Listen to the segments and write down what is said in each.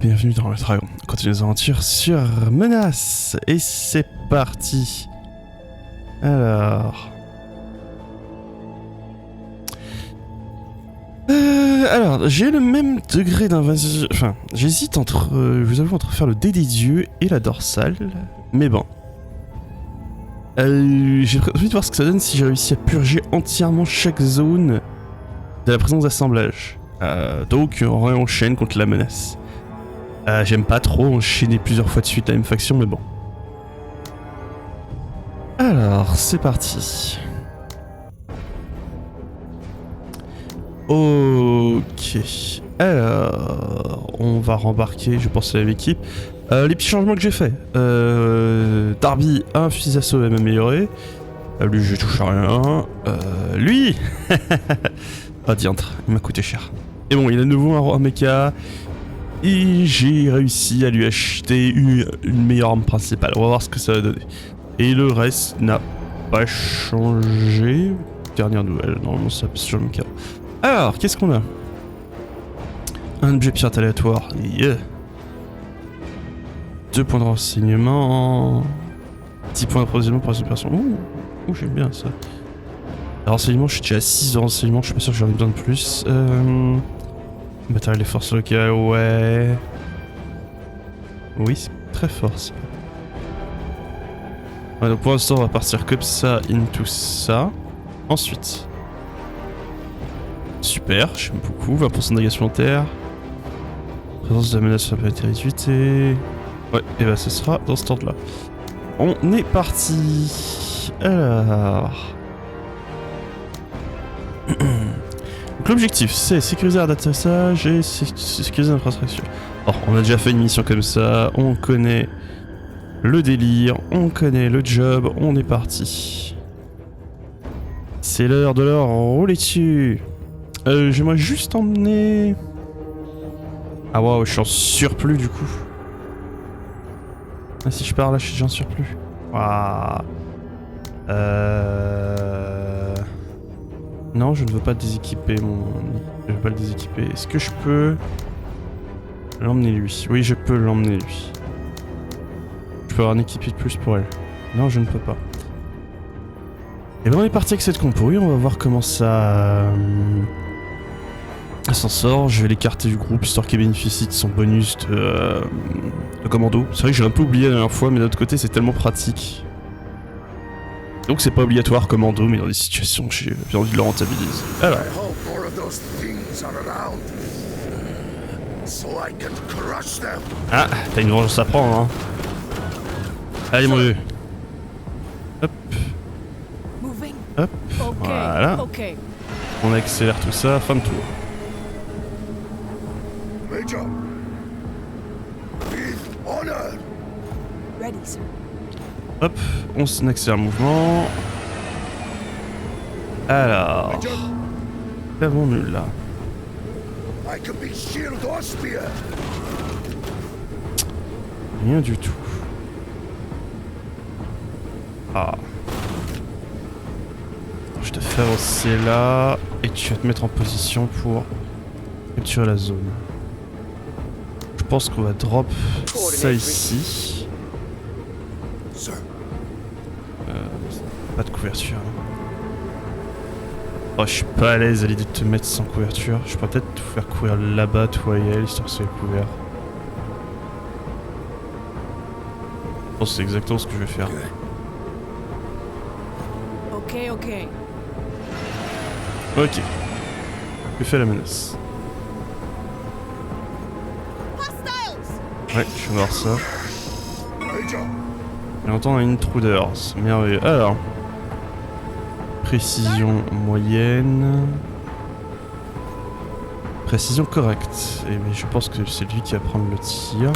bienvenue dans le Dragon. On continue nos aventures sur Menace. Et c'est parti. Alors... j'ai le même degré d'invasion... Enfin, j'hésite entre... je vous avoue, entre faire le dé des dieux et la dorsale. Mais bon. J'ai envie de voir ce que ça donne si j'ai réussi à purger entièrement chaque zone de la présence d'assemblage. Donc, on enchaîne contre la menace. J'aime pas trop enchaîner plusieurs fois de suite la même faction, mais bon. Alors, c'est parti. Ok. Alors, on va rembarquer, je pense, à l'équipe. Les petits changements que j'ai fait. Darby a un fusil d'assaut même amélioré. Lui, je touche à rien. Lui ah, diantre, il m'a coûté cher. Et bon, il a de nouveau un mecha. Et j'ai réussi à lui acheter une meilleure arme principale. On va voir ce que ça va donner. Et le reste n'a pas changé. Dernière nouvelle, normalement ça passe sur le mecha. Alors, qu'est-ce qu'on a? Un objet pirate aléatoire. Yeah. 2 points de renseignement. 10 points d'approvisionnement pour une personne. Ouh, j'aime bien ça. Renseignement, je suis déjà à 6 de renseignement, je suis pas sûr que j'en ai besoin de plus. Matériel des forces locales, ouais. Oui, c'est très fort ça. Ouais, donc pour l'instant, on va partir comme ça, into ça. Ensuite. Super, j'aime beaucoup. 20% de dégâts supplémentaires. Présence de la menace sur la planète réduite et... Ouais, et bah ce sera dans ce ordre-là. On est parti. Alors... Donc l'objectif c'est sécuriser l'air d'atterrissage et sécuriser l'infrastructure. Oh, on a déjà fait une mission comme ça, on connaît le délire, on connaît le job, on est parti. C'est l'heure de leur rouler dessus. J'aimerais juste emmener... Ah waouh, je suis en surplus du coup. Ah, si je pars là, je suis en surplus. Waouh. Non, je ne veux pas déséquiper mon... Je veux pas le déséquiper. Est-ce que je peux... l'emmener lui? Oui, je peux l'emmener lui. Je peux avoir un équipier de plus pour elle. Non, je ne peux pas. Et ben on est parti avec cette compo. Oui, on va voir comment ça... elle s'en sort. Je vais l'écarter du groupe, histoire qu'elle bénéficie de son bonus de commando. C'est vrai que j'ai un peu oublié la dernière fois, mais d'un autre côté, c'est tellement pratique. Donc c'est pas obligatoire commando, mais dans des situations où j'ai bien envie de le rentabiliser. Alors. Ah, t'as une vengeance à prendre, hein. Allez mon vieux. Hop. Hop. Voilà. On accélère tout ça, fin de tour. Hop, on accélère le mouvement. Alors... qu'avons-nous là? Rien du tout. Ah. Je te fais avancer là, et tu vas te mettre en position pour capturer la zone. Je pense qu'on va drop ça ici. Pas de couverture. Oh, je suis pas à l'aise à l'idée de te mettre sans couverture. Je pourrais peut-être te faire courir là-bas, toi et elle, histoire que ce soit couvert. Je pense que c'est exactement ce que je vais faire. Ok. Que fait la menace? Ouais, je vais voir ça. Et on entend un intruders. Merveilleux. Alors. Précision moyenne. Précision correcte. Et mais je pense que c'est lui qui va prendre le tir.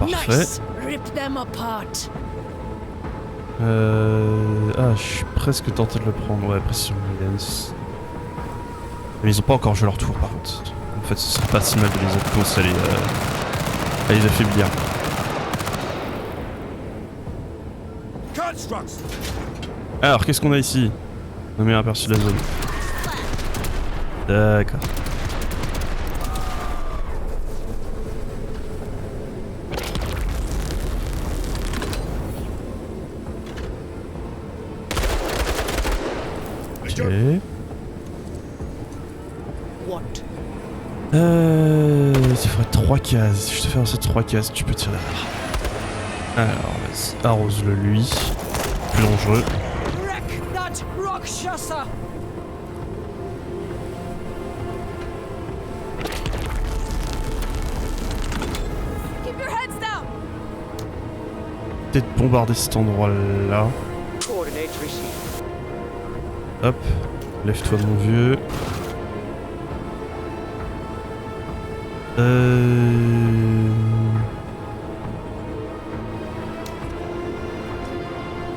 Parfait. Ah, je suis presque tenté de le prendre. Ouais, précision moyenne. Mais ils ont pas encore joué leur tour par contre. En fait, ce serait pas si mal de les commencer à les affaiblir. Alors, qu'est-ce qu'on a ici? On a mis un aperçu de la zone. D'accord. Ok. Tu ferais 3 cases. Je te fais avancer 3 cases, tu peux tirer derrière. Alors, vas-y, arrose-le lui. Plus dangereux. Peut-être bombarder cet endroit-là. Hop, lève-toi mon vieux.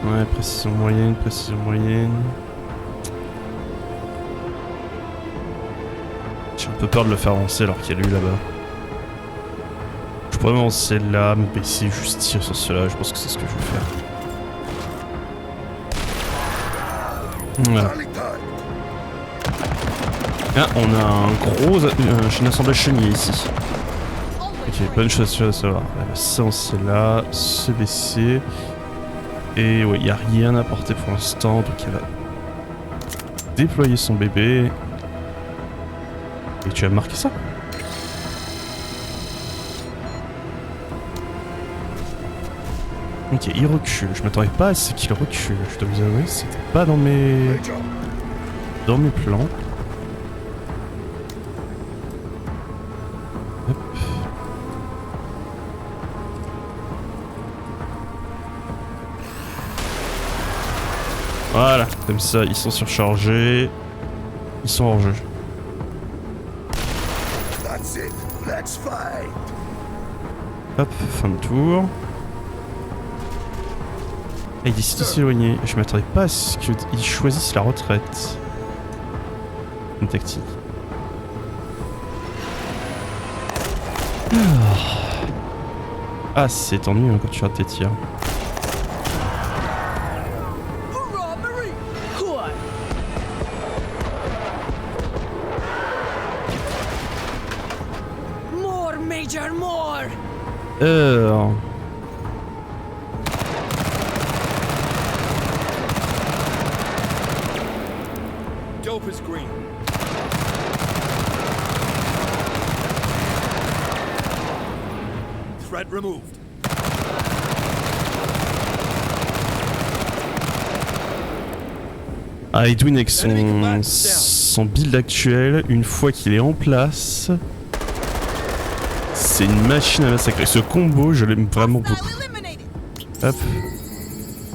Ouais, précision moyenne, précision moyenne. J'ai un peu peur de le faire avancer alors qu'il y a lui là-bas. Je pourrais m'avancer là, me baisser, juste tirer sur cela, je pense que c'est ce que je vais faire. Voilà. Ah, on a un gros un assemblage chenille ici. Ok, bonne chose à savoir. Elle va s'avancer là, se baisser. Et ouais, il n'y a rien à porter pour l'instant, donc elle va déployer son bébé. Et tu as marqué ça? Ok, il recule. Je m'attendais pas à ce qu'il recule, je dois vous avouer, c'était pas dans mes plans. Hop. Voilà, comme ça, ils sont surchargés. Ils sont hors jeu. Hop, fin de tour. Et il décide de s'éloigner. Je m'attendais pas à ce qu'ils choisissent la retraite. Une tactique. Ah, c'est ennuyeux hein, quand tu rates tes tirs. Dope is green. Threat removed. Ah, Edwin avec son build actuel, une fois qu'il est en place, c'est une machine à massacrer. Ce combo, je l'aime vraiment beaucoup. Hop.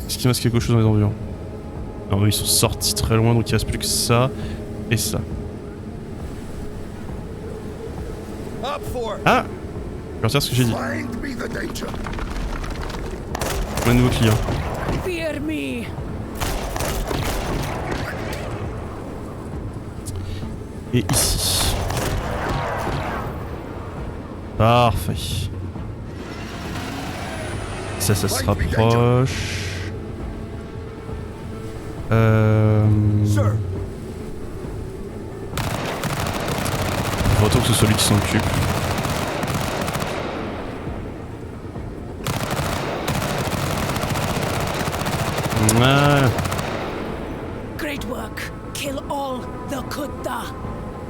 Est-ce qu'il reste quelque chose dans les environs? Non, ils sont sortis très loin, donc il reste plus que ça et ça. Ah! Je vais retire ce que j'ai dit. Un nouveau client. Et ici. Parfait. Ça se rapproche. Autant que ce soit lui qui s'en occupe. Voilà.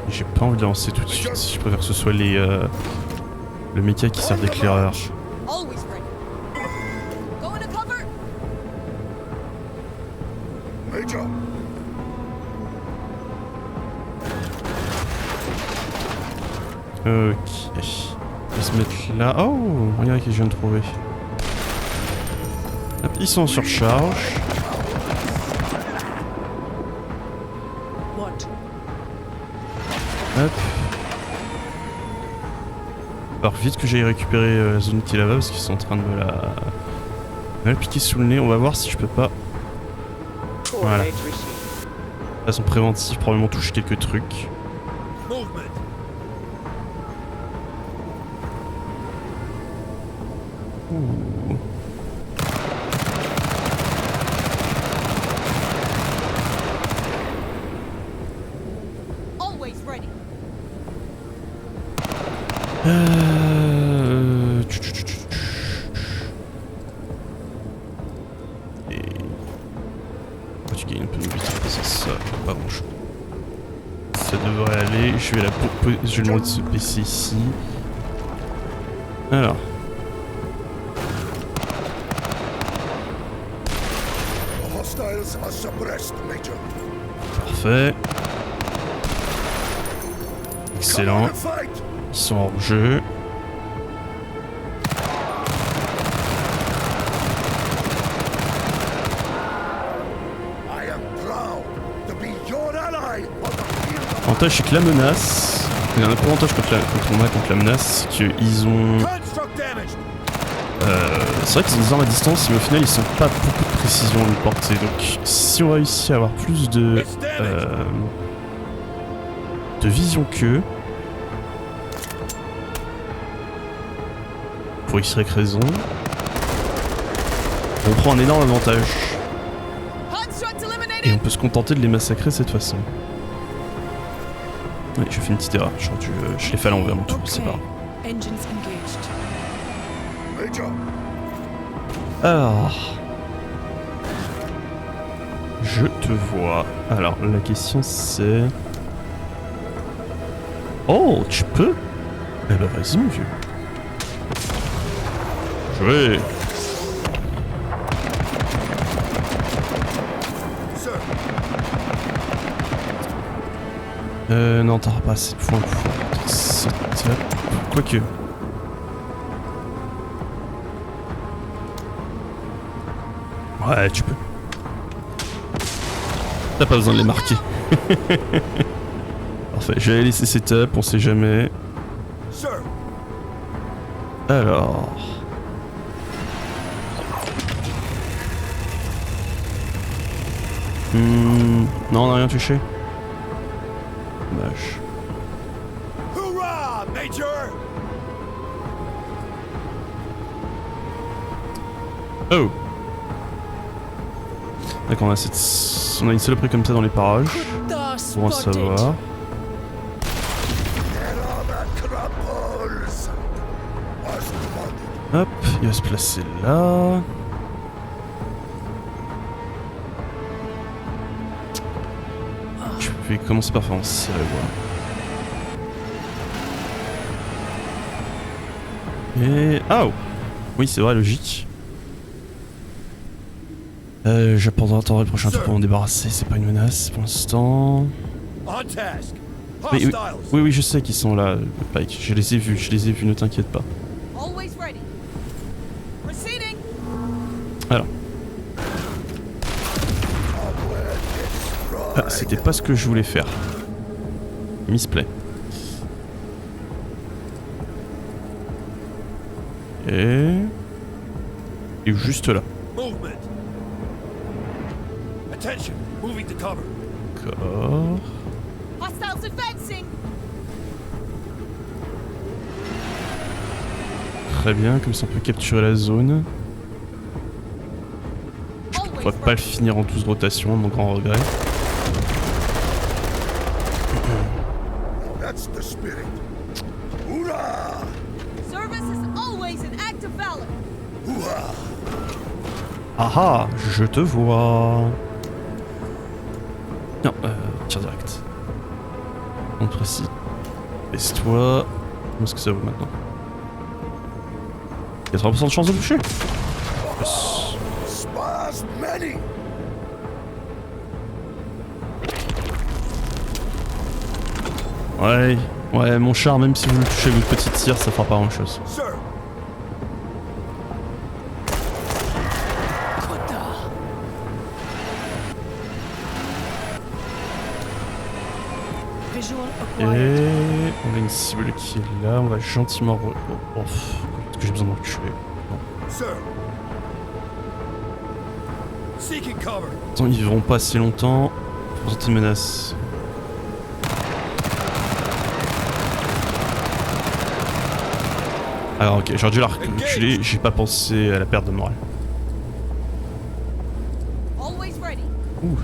J'ai pas envie de lancer tout de suite. Je préfère que ce soit les le méca qui sert d'éclaireur. Ok. Ils se mettent là. Oh, regardez que je viens de trouver. Hop, ils sont en surcharge. Hop. Alors vite que j'aille récupérer la zone qui est là-bas parce qu'ils sont en train de me la piquer sous le nez. On va voir si je peux pas. Voilà. De façon préventive, probablement toucher quelques trucs. Ouh. ready. Et... Oh, tu gagnes un peu de mobilité, c'est ça, pas grand chose. Ça devrait aller, je vais je vais demander de se baisser ici. Alors. The hostiles are suppressed, Major. Parfait. Come on Excellent. and fight! Ils sont hors jeu. I am proud to be your ally on the field of L'avantage c'est que la menace. Il y a un avantage contre moi contre la menace, c'est qu'ils ont. construct damaged. C'est vrai qu'ils ont des armes à distance, mais au final ils sont pas beaucoup de précision de portée. Donc si on réussit à avoir plus de vision qu'eux, pour X raison, on prend un énorme avantage. Construct Et on eliminated. peut se contenter de les massacrer cette façon. Ouais, je fais une petite erreur, je l'ai fait à l'envers mon tour, c'est pas grave. Engines engaged. Major, Alors... Je te vois. Alors, la question c'est... Oh, tu peux? Eh ben vas-y mon vieux. Joué. sir. Non, t'auras pas assez de points pour setup. Quoique. Ouais, tu peux. T'as pas besoin de les marquer. Parfait, je vais laisser setup, on sait jamais. Sir, Alors... Non, on n'a rien touché. Dommage. hoorah, Major! Oh! D'accord, on a une saloperie comme ça dans les parages. Kuta Bon à spotted. savoir. There are the crumples. As commanded. Hop, il va se placer là. Je vais commencer par faire un serré, voilà. Et... Oh! Oui, c'est vrai, logique. J'attendrai le prochain tour pour m'en débarrasser, c'est pas une menace pour l'instant. On task. Oui, Hostiles. oui, je sais qu'ils sont là, Pike. Je les ai vus, ne t'inquiète pas. Always ready. Proceeding. Alors. Ah, c'était pas ce que je voulais faire. Misplay. Et juste là. Movement. Attention. Moving to cover. D'accord. Hostiles advancing. Très bien, comme ça on peut capturer la zone. On Always va pas le finir en 12 rotations, mon grand regret. That's the spirit. Hoorah! Service is always an act of valor. Hoorah! Ah ah, je te vois. Non, tir direct. On précise. Baisse-toi. Qu'est-ce que ça vaut maintenant? 80% de chance de toucher. Yes. Spars many. Ouais, mon char, même si vous le touchez avec une petite tire, ça fera pas grand chose. Sir, Kuta. Visual Et acquired. on a une cible qui est là, on va gentiment est-ce que j'ai besoin de reculer? sir. Seeking cover. Attends, ils vivront pas assez longtemps. Faut présenter une menace. Alors ok, j'aurais dû la reculer, j'ai pas pensé à la perte de morale. Always ready. Ouh,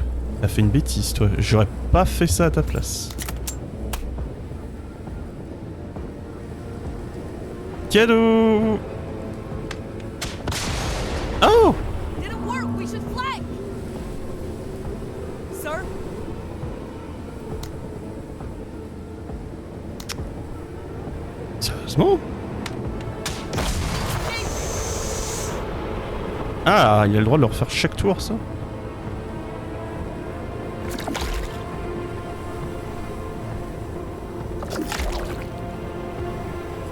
t'as fait une bêtise toi, j'aurais pas fait ça à ta place. cadeau. Oh! Didn't work. We should flag. Sir? Sérieusement? Ah, il a le droit de le refaire chaque tour, ça?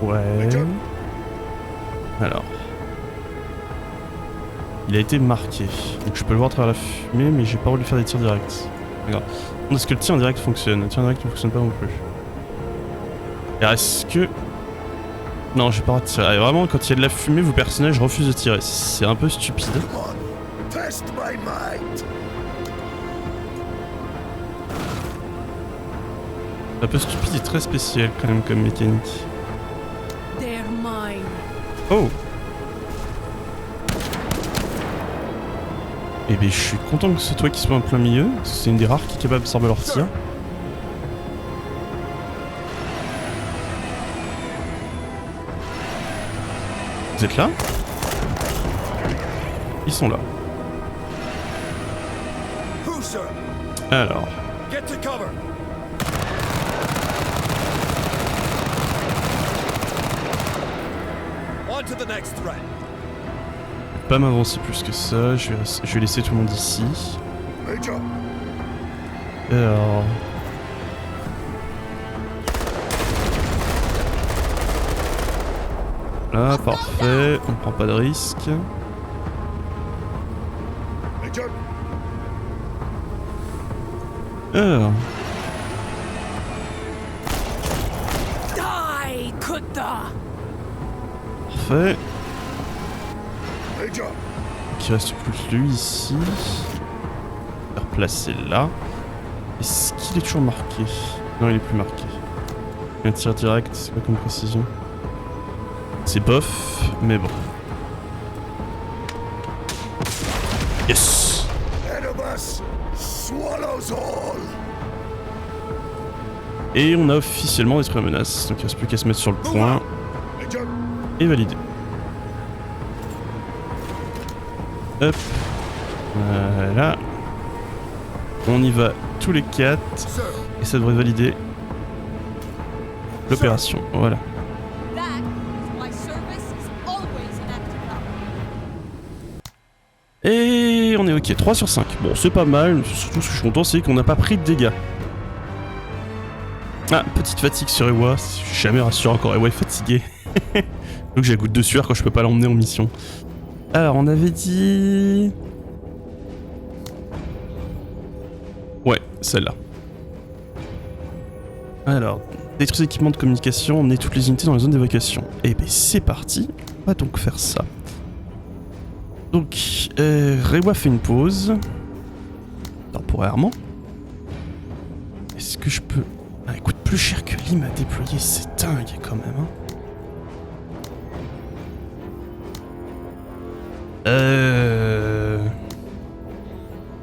Ouais... Alors... Il a été marqué, donc je peux le voir à travers la fumée, mais j'ai pas envie de faire des tirs directs. Regarde. Est-ce que le tir en direct fonctionne? Le tir en direct ne fonctionne pas non plus. Et est-ce que... Non, j'ai pas le droit de tirer. Et vraiment, quand il y a de la fumée, vos personnages refusent de tirer. C'est un peu stupide. Come on, test my might. Un peu stupide et très spécial quand même comme mécanique. They're mine. Oh! Eh ben je suis content que c'est toi qui sois en plein milieu, c'est une des rares qui est capable d'absorber leur tir. Vous êtes là? Ils sont là. Who, sir? Alors... Get to cover. On to the next threat. Pas m'avancer plus que ça, je vais laisser tout le monde ici. Major. Alors... Là, parfait, on prend pas de risque. Major. Alors... Die, Kutta. Parfait. Major. Donc il reste plus lui ici. Je vais replacer là. Est-ce qu'il est toujours marqué? Non, il est plus marqué. Un tir direct, c'est pas comme précision. C'est bof, mais bon. Yes! Erebus swallows all. Et on a officiellement détruit la menace, donc il reste plus qu'à se mettre sur le point Major. et valider. Hop. Voilà. On y va tous les 4 Sir. et ça devrait valider l'opération. Voilà. That is why service is always an act of valor. Et on est ok, 3 sur 5. Bon, c'est pas mal, surtout ce que je suis content, c'est qu'on n'a pas pris de dégâts. Ah, petite fatigue sur Ewa, je suis jamais rassuré encore, Ewa est fatigué. Donc j'ai la goutte de sueur quand je peux pas l'emmener en mission. Alors, on avait dit... Ouais, celle-là. Alors, détruire les équipements de communication, emmener toutes les unités dans la zone d'évacuation. Et ben c'est parti, on va donc faire ça. Donc, Rewa fait une pause. Temporairement. Est-ce que je peux... Ah, elle coûte plus cher que Lim à déployer, c'est dingue quand même. Hein.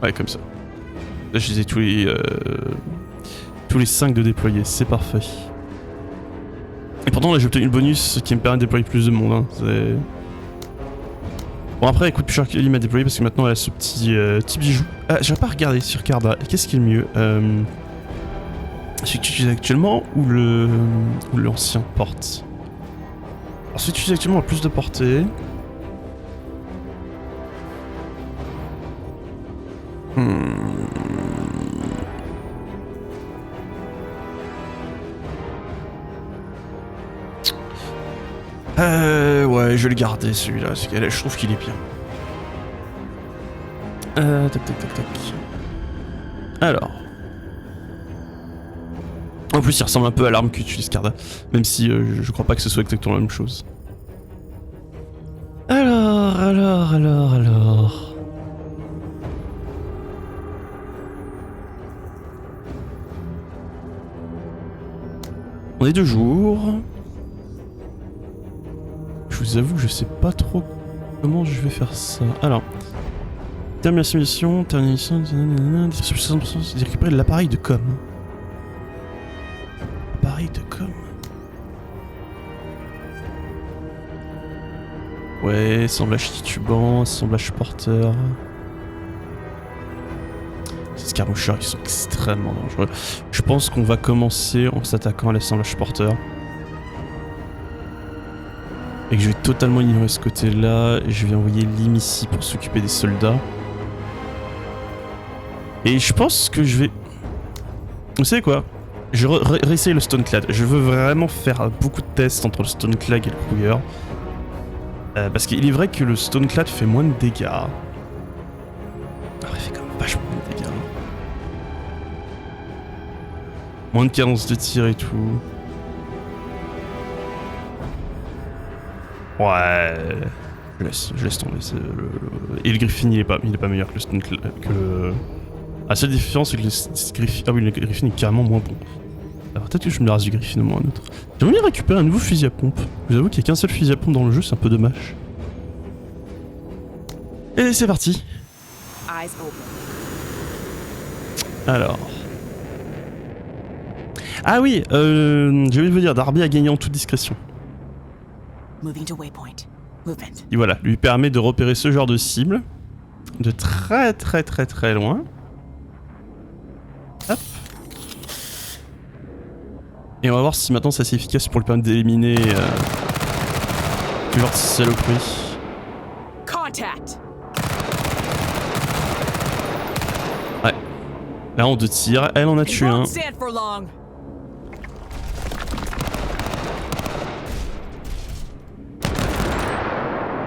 Ouais, comme ça. Là, je les ai tous les 5 de déployer, c'est parfait. Et pourtant, là, j'ai obtenu le bonus qui me permet de déployer plus de monde. Hein. C'est... Bon, après, elle coûte plus cher que Lim à déployer parce que maintenant, elle a ce petit bijou. Ah, j'ai pas regardé sur Carda. Qu'est-ce qui est le mieux celui que tu utilises actuellement ou l'ancien porte? Alors, celui que tu utilises actuellement a plus de portée. Ouais, je vais le garder celui-là, parce que je trouve qu'il est bien. Tac. Alors. En plus, il ressemble un peu à l'arme qu'utilise Carda, même si je crois pas que ce soit exactement la même chose. Alors. On est 2 jours. Je vous avoue que je sais pas trop comment je vais faire ça. Alors, terminer la simulation, terminer mission, 60%, c'est récupérer l'appareil de com. Appareil de com. Ouais, assemblage titubant, assemblage porteur. Ces escarmoucheurs, ils sont extrêmement dangereux. Je pense qu'on va commencer en s'attaquant à l'assemblage porteur. Et que je vais totalement ignorer ce côté-là. Et je vais envoyer Lim ici pour s'occuper des soldats. Et je pense que je vais... Vous savez quoi? Je vais réessayer le Stoneclad. Je veux vraiment faire beaucoup de tests entre le Stoneclad et le Kruger. Parce qu'il est vrai que le Stoneclad fait moins de dégâts. Alors il fait quand même vachement de dégâts. Moins de cadence de tir et tout. Ouais... Je laisse tomber. Et le Griffin il est pas meilleur que le Stoneclad. La seule différence c'est que le Griffin... Ah oui, le Griffin est carrément moins bon. Alors peut-être que je me rase du Griffin au moins un autre. J'aimerais bien récupérer un nouveau fusil à pompe. Je vous avoue qu'il n'y a qu'un seul fusil à pompe dans le jeu, c'est un peu dommage. Et c'est parti. Eyes open. Alors... Ah oui, j'ai oublié de vous dire, Darby a gagné en toute discrétion. Moving to waypoint. Movement. Et voilà, lui permet de repérer ce genre de cible. De très loin. Hop. Et on va voir si maintenant c'est assez efficace pour le permettre d'éliminer ce genre de saloperie. Contact. Ouais. Là on 2 tirs, elle en a tué un. Stand for long.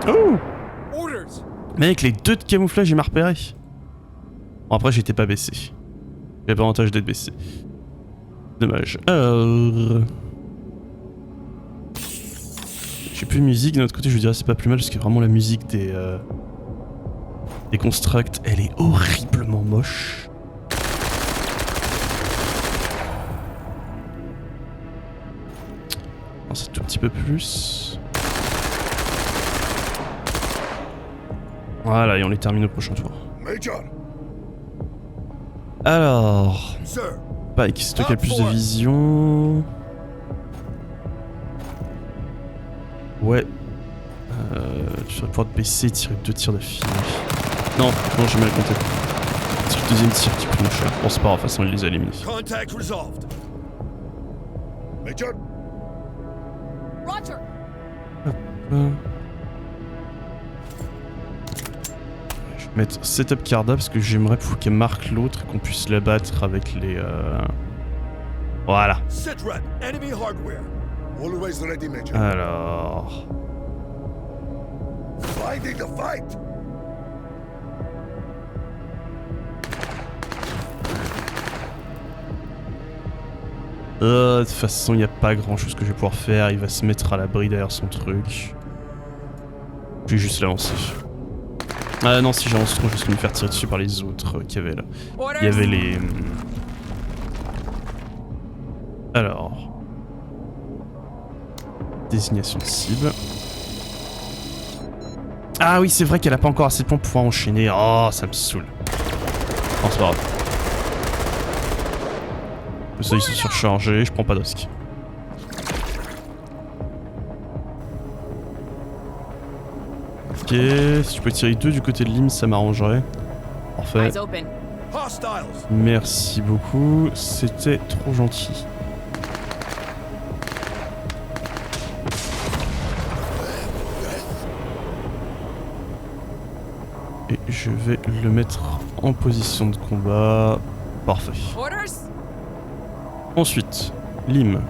Oh! Orders. Mec, les 2 de camouflage il m'a repéré. Bon après j'étais pas baissé. J'avais pas avantage d'être baissé. Dommage. Alors... J'ai plus de musique, de notre côté je vous dirais c'est pas plus mal parce que vraiment la musique des constructs, elle est horriblement moche. C'est un tout petit peu plus. Voilà, et on les termine au prochain tour. Major, Alors... sir. Pike, c'est toi qui as le plus de vision. Ouais. Tu vas pouvoir te baisser et tirer 2 tirs d'affilée. Non, j'ai mal compté. C'est le deuxième tir qui coûte moins cher. Bon, c'est pas grave, de toute façon, il les a éliminés. Contact resolved. Major, Roger. Je vais mettre setup Carda parce que j'aimerais qu'elle marque l'autre et qu'on puisse la battre avec les... Voilà. Sitrep, enemy hardware. Always ready, Major. Alors... Finding the fight. De toute façon, il n'y a pas grand chose que je vais pouvoir faire. Il va se mettre à l'abri derrière son truc. Je vais juste l'avancer. Ah non, si j'avance trop, je vais me faire tirer dessus par les autres qu'il y avait là. Il y avait les... Alors... Désignation de cible. Ah oui, c'est vrai qu'elle a pas encore assez de points pour pouvoir enchaîner. Oh, ça me saoule. Oh, c'est pas grave. Ça, ils sont surchargés, je prends pas d'osc. Ok, si je peux tirer 2 du côté de Lim, ça m'arrangerait. Parfait. Eyes open. Hostiles. Merci beaucoup, c'était trop gentil. Et je vais le mettre en position de combat. Parfait. Orders. Ensuite, Lim.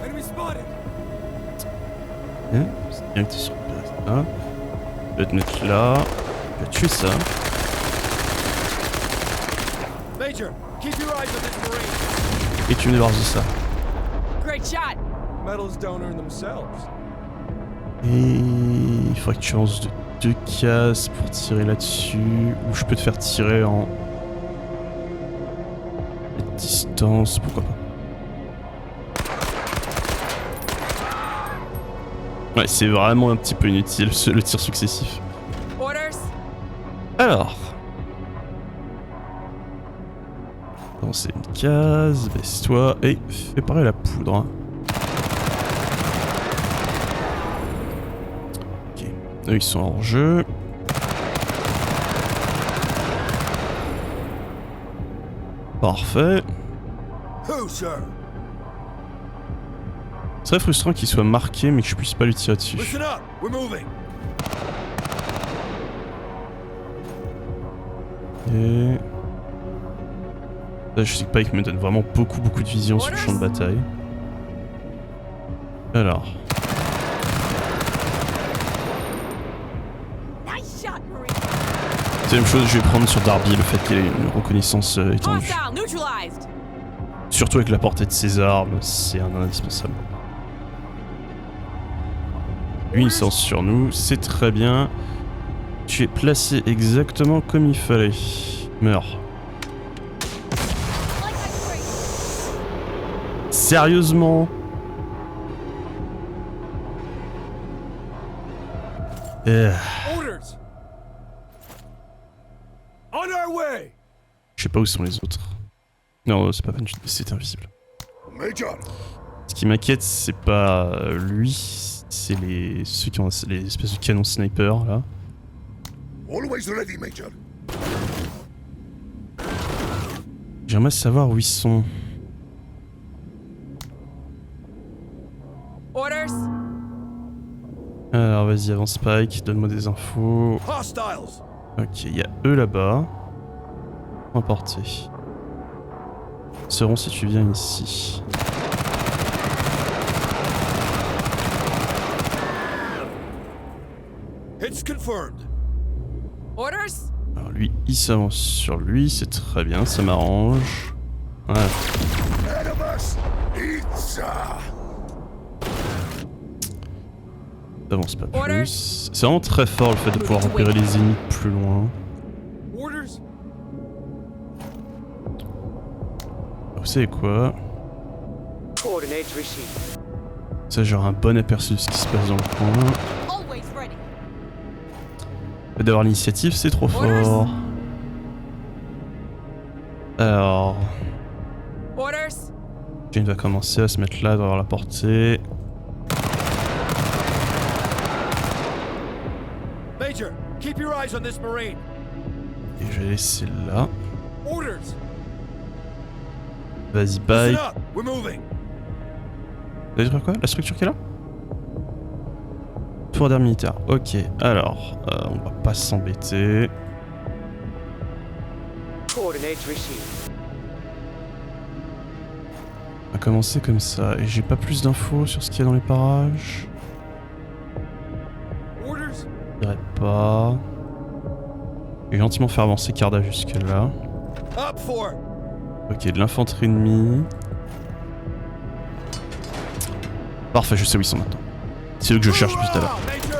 Enemy spotted. C'est bien que tu sois là. Je vais te mettre là. Je vais tuer ça. Major, keep your eyes on this marine. Et tu me débarrasses de ça. Great shot. Medals don't earn themselves. Et il faudrait que tu lances de 2 cases pour tirer là-dessus. Ou je peux te faire tirer en distance, pourquoi pas. Ouais, c'est vraiment un petit peu inutile le tir successif. Orders. Alors. Lancer une case, baisse-toi et fais pareil la poudre. Ok. Eux, ils sont hors jeu. Parfait. Who, sir? C'est très frustrant qu'il soit marqué mais que je puisse pas lui tirer dessus. Listen up. We're moving. Et... Là, je sais que Pike me donne vraiment beaucoup de vision sur le champ de bataille. Alors... Nice shot, Marine. Deuxième chose, je vais prendre sur Darby le fait qu'il ait une reconnaissance étendue. Hostile neutralized. Surtout avec la portée de ses armes, c'est un indispensable. Lui, il sort sur nous, c'est très bien. Tu es placé exactement comme il fallait. Meurs. Like I prayed. Sérieusement? Orders! On our way! Je sais pas où sont les autres. Non, c'est pas peine, c'est invisible. Major. Ce qui m'inquiète, c'est pas lui, c'est ceux qui ont les espèces de canons sniper là. Always ready, Major. J'aimerais savoir où ils sont. Orders. Alors vas-y, avance Spike, donne-moi des infos. Hostiles. Ok, il y a eux là-bas. Emporté. Seront si tu viens ici. It's confirmed. Orders. Alors lui, il s'avance sur lui, c'est très bien, ça m'arrange. Ouais. Ahead of us. Pizza. T'avances pas Order. plus. C'est vraiment très fort le fait de pouvoir repérer les ennemis plus loin. Orders? Vous savez quoi? Coordinates received. Ça, j'aurai un bon aperçu de ce qui se passe dans le coin. Always ready. D'avoir l'initiative, c'est trop fort. Alors, Orders. Jane va commencer à se mettre là, devant la portée. Major, keep your eyes on this Marine. Et je vais laisser là. Orders! Vas-y, Listen bye. up. We're moving. Vous allez dire quoi? La structure qui est là? Tour d'air militaire. Ok, alors, on va pas s'embêter. Coordinates received. On va commencer comme ça. Et j'ai pas plus d'infos sur ce qu'il y a dans les parages. Orders? Je dirais pas. Je vais gentiment faire avancer Carda jusque là. Up for! Ok, de l'infanterie ennemie. Parfait, je sais où ils sont maintenant. C'est eux que je cherche depuis tout à l'heure. Major!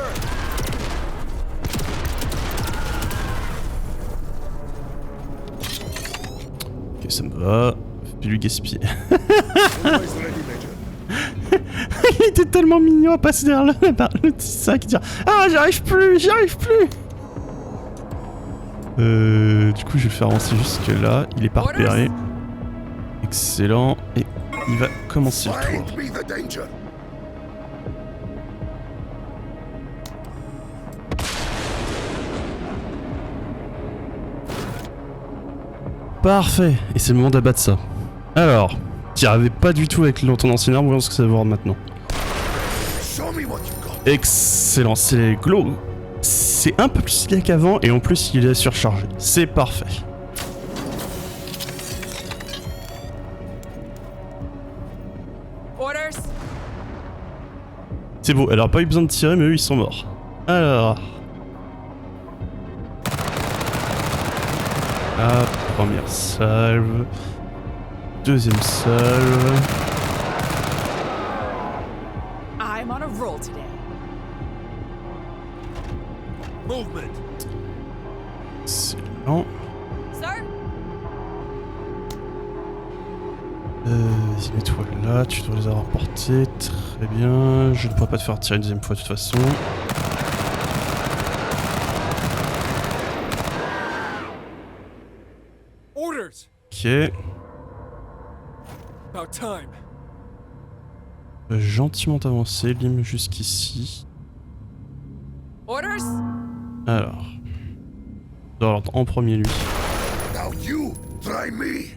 Ok, ça me va. Puis lui gaspiller. Always ready, Major. Il était tellement mignon à passer derrière le petit sac et dire ah, j'y arrive plus, j'y arrive plus. Du coup, je vais le faire avancer jusque là. Il est pas repéré. Excellent. Et il va commencer le Find tour. me the danger. Parfait. Et c'est le moment d'abattre ça. Alors, t'y arrivais pas du tout avec ton ancien arme, voyons ce que ça va voir maintenant. Show me what you got. Excellent, c'est glow. C'est un peu plus stylé qu'avant et en plus il est surchargé. C'est parfait. Orders. C'est beau, elle aura pas eu besoin de tirer mais eux ils sont morts. Alors... Ah, première salve. Deuxième salve. I'm on a roll today. Movement. Excellent. Sir. Vas-y, mets-toi là, tu dois les avoir portés. Très bien. Je ne pourrais pas te faire tirer une deuxième fois de toute façon. Orders! Ok. About time. Gentiment avancer, Lim jusqu'ici. Orders? Alors. Alors, en premier lui. Now you try me.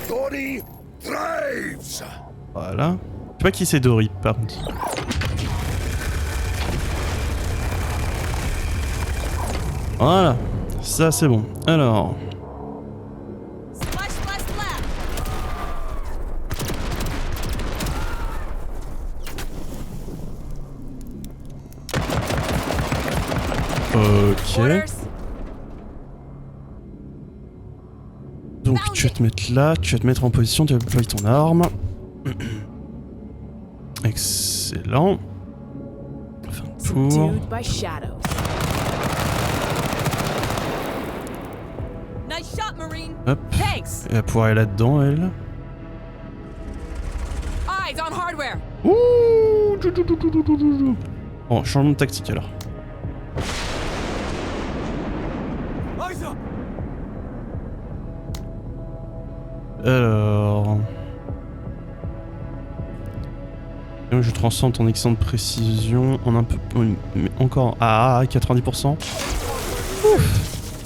Dory thrives. Voilà. Je sais pas qui c'est Dory, par contre. Voilà. Ça, c'est bon. Alors. Splash, splash, splash! Ok. Orders? Donc tu vas te mettre là, tu vas te mettre en position, tu vas déployer ton arme. Excellent. Fin de tour. Subdued by shadows. Nice shot, Marine. Hop. Thanks. Elle va pouvoir aller là-dedans, elle. Eyes on hardware. Ouh. Bon, changement de tactique alors. Eyes up! Alors... Et je transforme ton excellente précision en un peu... Mais encore... Ah, 90%.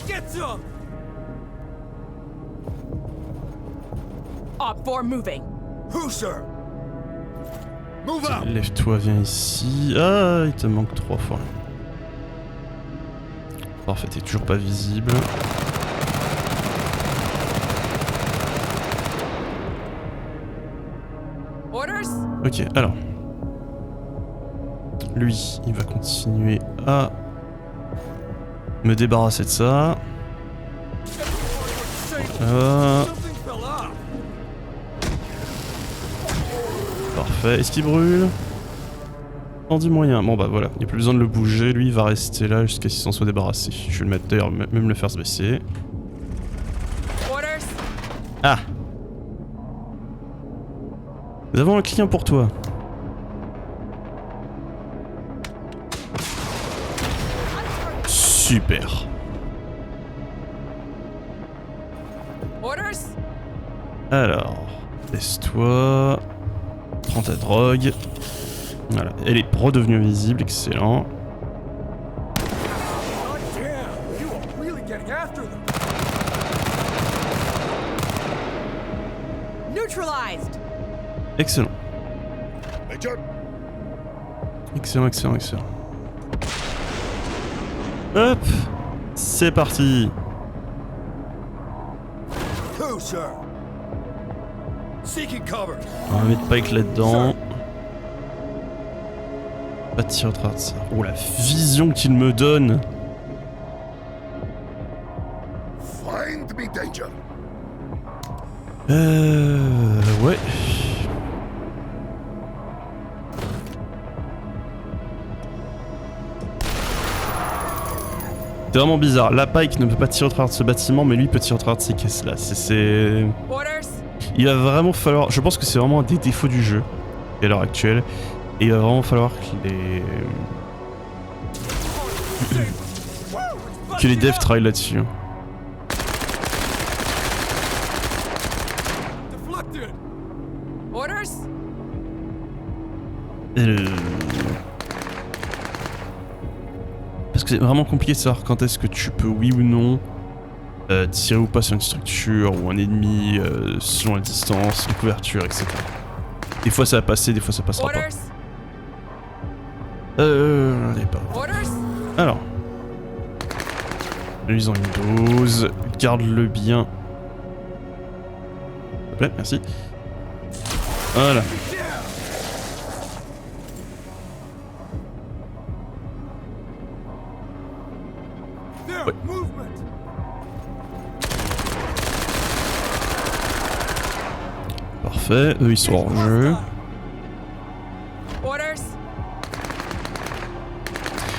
Get some! Op 4 moving. Who, sir? Move out. Lève-toi, viens ici. Ah, il te manque 3 fois. Parfait, t'es toujours pas visible. Orders? Ok, alors. Lui, il va continuer à me débarrasser de ça. Voilà. Something fell off. Parfait. Est-ce qu'il brûle? Tandis moyen. Bon bah voilà, il n'y a plus besoin de le bouger. Lui, il va rester là jusqu'à ce qu'il s'en soit débarrassé. Je vais le mettre d'ailleurs, même le faire se baisser. Orders? Ah! Nous avons un client pour toi. Super. Orders? Alors, laisse-toi. Prends ta drogue. Voilà, elle est redevenue invisible, excellent. God damn! You are really getting after them. Neutralized. Excellent. Major, Excellent, excellent, excellent. Hop! C'est parti! who, sir? Seeking cover. On va mettre Pike là-dedans. Pas de tir au travers de ça. Oh la vision qu'il me donne! Find me danger. Ouais. C'est vraiment bizarre. La Pike ne peut pas tirer au travers de ce bâtiment, mais lui peut tirer au travers de ces caisses là. C'est... Orders? Il va vraiment falloir... Je pense que c'est vraiment un des défauts du jeu à l'heure actuelle. Et il va vraiment falloir que les devs travaillent là-dessus. Deflected. Orders? Parce que c'est vraiment compliqué de savoir quand est-ce que tu peux, oui ou non, tirer ou pas sur une structure ou un ennemi selon la distance, la couverture, etc. Des fois ça va passer, des fois ça passera pas. Orders? Allez, pas. Orders? Alors. Analysons Windows, garde-le bien. S'il te plaît, merci. Voilà. There, Ouais. movement. Parfait, eux ils sont hors jeu. Orders?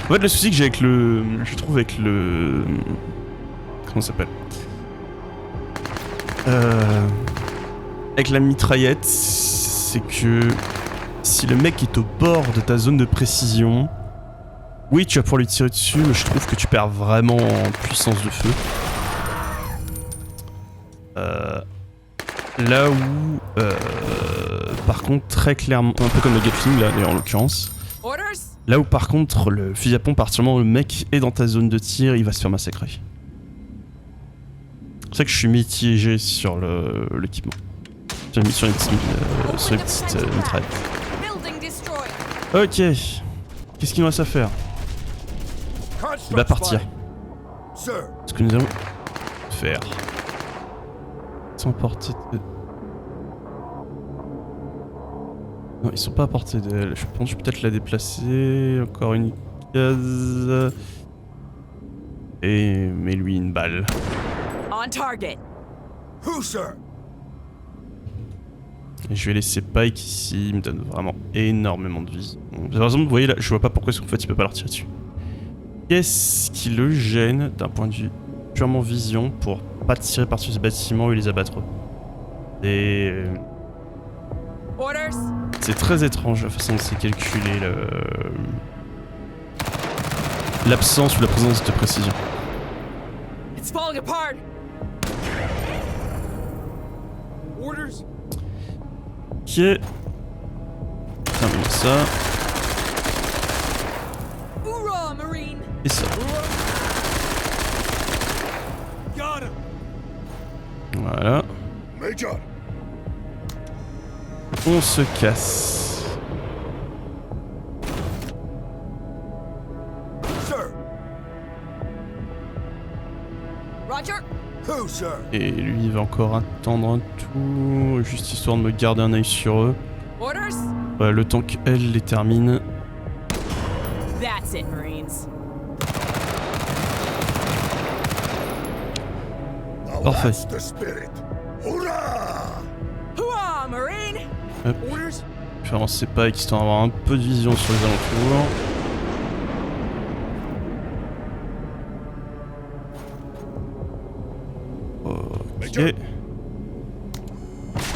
En fait, le souci que j'ai avec le... Je trouve avec le... Comment ça s'appelle avec la mitraillette, c'est que... Si le mec est au bord de ta zone de précision... Oui, tu vas pouvoir lui tirer dessus, mais je trouve que tu perds vraiment en puissance de feu. Là où... par contre, très clairement, un peu comme le Gatling là, d'ailleurs en l'occurrence. Orders? Là où par contre, le fusil à pompe, à partir du moment où le mec est dans ta zone de tir, il va se faire massacrer. C'est pour ça que je suis mitigé sur l'équipement. Sur les petites mitraillettes. Building destroyed. Ok. Qu'est-ce qu'il nous reste à faire? Il va partir. Sir, Ce que nous allons faire. Sans portée de... Non, ils sont pas à portée d'elle. Je pense que je vais peut-être la déplacer. Encore une case. Et mets-lui une balle. On target. who, sir? Et je vais laisser Pike ici. Il me donne vraiment énormément de vie. Par exemple, vous voyez là, je vois pas pourquoi en fait, il peut pas leur tirer dessus. Qu'est-ce qui le gêne d'un point de vue purement vision pour pas tirer par-dessus ce bâtiment et les abattre? Et Orders? c'est très étrange la façon dont c'est calculé l'absence ou la présence de précision. It's falling apart. Orders? Ok. Termine ça. Hoorah, Marine. Et ça. Got him! Voilà. Major, On se casse. sir. Roger? Who, sir? Et lui, il va encore attendre un tour, juste histoire de me garder un œil sur eux. Orders? Ouais, le temps qu'elle les termine. That's it, Marines. Now Parfait. that's the spirit. Hurrah! Hoorah, Marine. Orders? Je vais avancer pas, histoire d'avoir un peu de vision sur les alentours. Ok.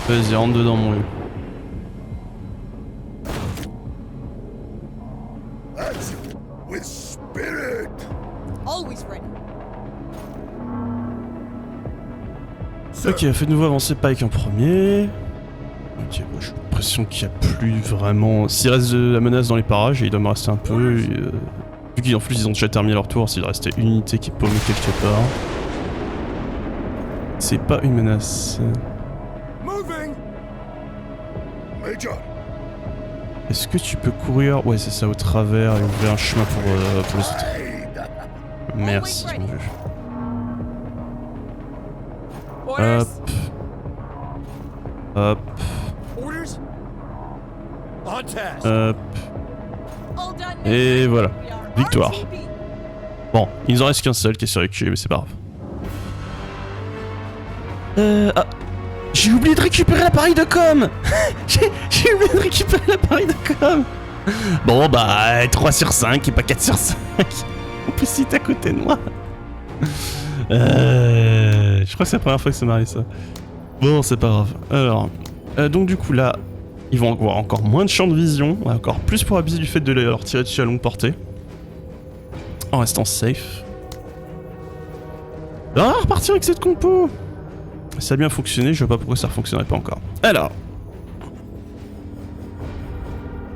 Vas-y, rentre dedans, mon vieux. That's it. With spirit. Always ready. Sir, Ok, faites-nous avancer Pike en premier. Ok, bon, j'ai l'impression qu'il n'y a plus vraiment... S'il reste de la menace dans les parages, et il doit me rester un peu... Vu qu'en plus ils ont déjà terminé leur tour, s'il restait une unité qui est paumée quelque part... C'est pas une menace. moving. Major, Est-ce que tu peux courir? Ouais, c'est ça, au travers, et ouvrir un chemin pour les autres. aid. Merci, mon vieux. Orders? Hop, Orders? On task. hop. All done. Et voilà. We are Victoire. RTB. Bon, il nous en reste qu'un seul qui est sur le cul, mais c'est pas grave. Ah, j'ai oublié de récupérer l'appareil de com. J'ai oublié de récupérer l'appareil de com. Bon bah 3 sur 5 et pas 4 sur 5. En plus il est à côté de moi. Je crois que c'est la première fois que ça m'arrive ça. Bon c'est pas grave. Alors, donc du coup là, ils vont avoir encore moins de champ de vision, encore plus pour abuser du fait de leur tirer dessus à longue portée. En restant safe. Ah, repartir avec cette compo. Ça a bien fonctionné, je vois pas pourquoi ça ne fonctionnerait pas encore. Alors,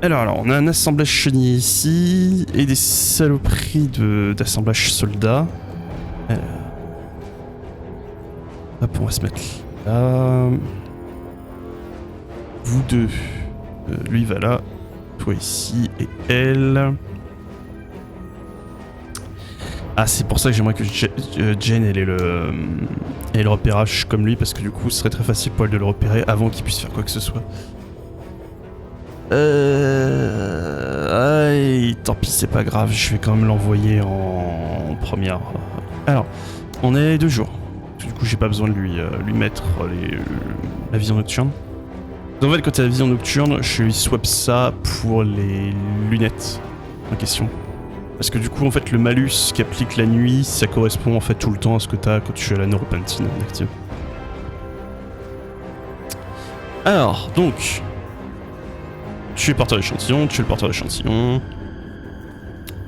on a un assemblage chenille ici, et des saloperies d'assemblage soldats. Hop, on va se mettre là. Vous deux. Lui va là, toi ici, et elle... Ah, c'est pour ça que j'aimerais que Jane ait le repérage comme lui, parce que du coup ce serait très facile pour elle de le repérer avant qu'il puisse faire quoi que ce soit. Tant pis, c'est pas grave, je vais quand même l'envoyer en première. Alors, on est 2 jours. Du coup, j'ai pas besoin de lui mettre la vision nocturne. En fait, quand tu as la vision nocturne, je lui swap ça pour les lunettes en question. Parce que du coup, en fait, le malus qui applique la nuit, ça correspond en fait tout le temps à ce que t'as quand tu as la neuropentine active. Alors, donc... Tu es porteur d'échantillon, tu es le porteur d'échantillon.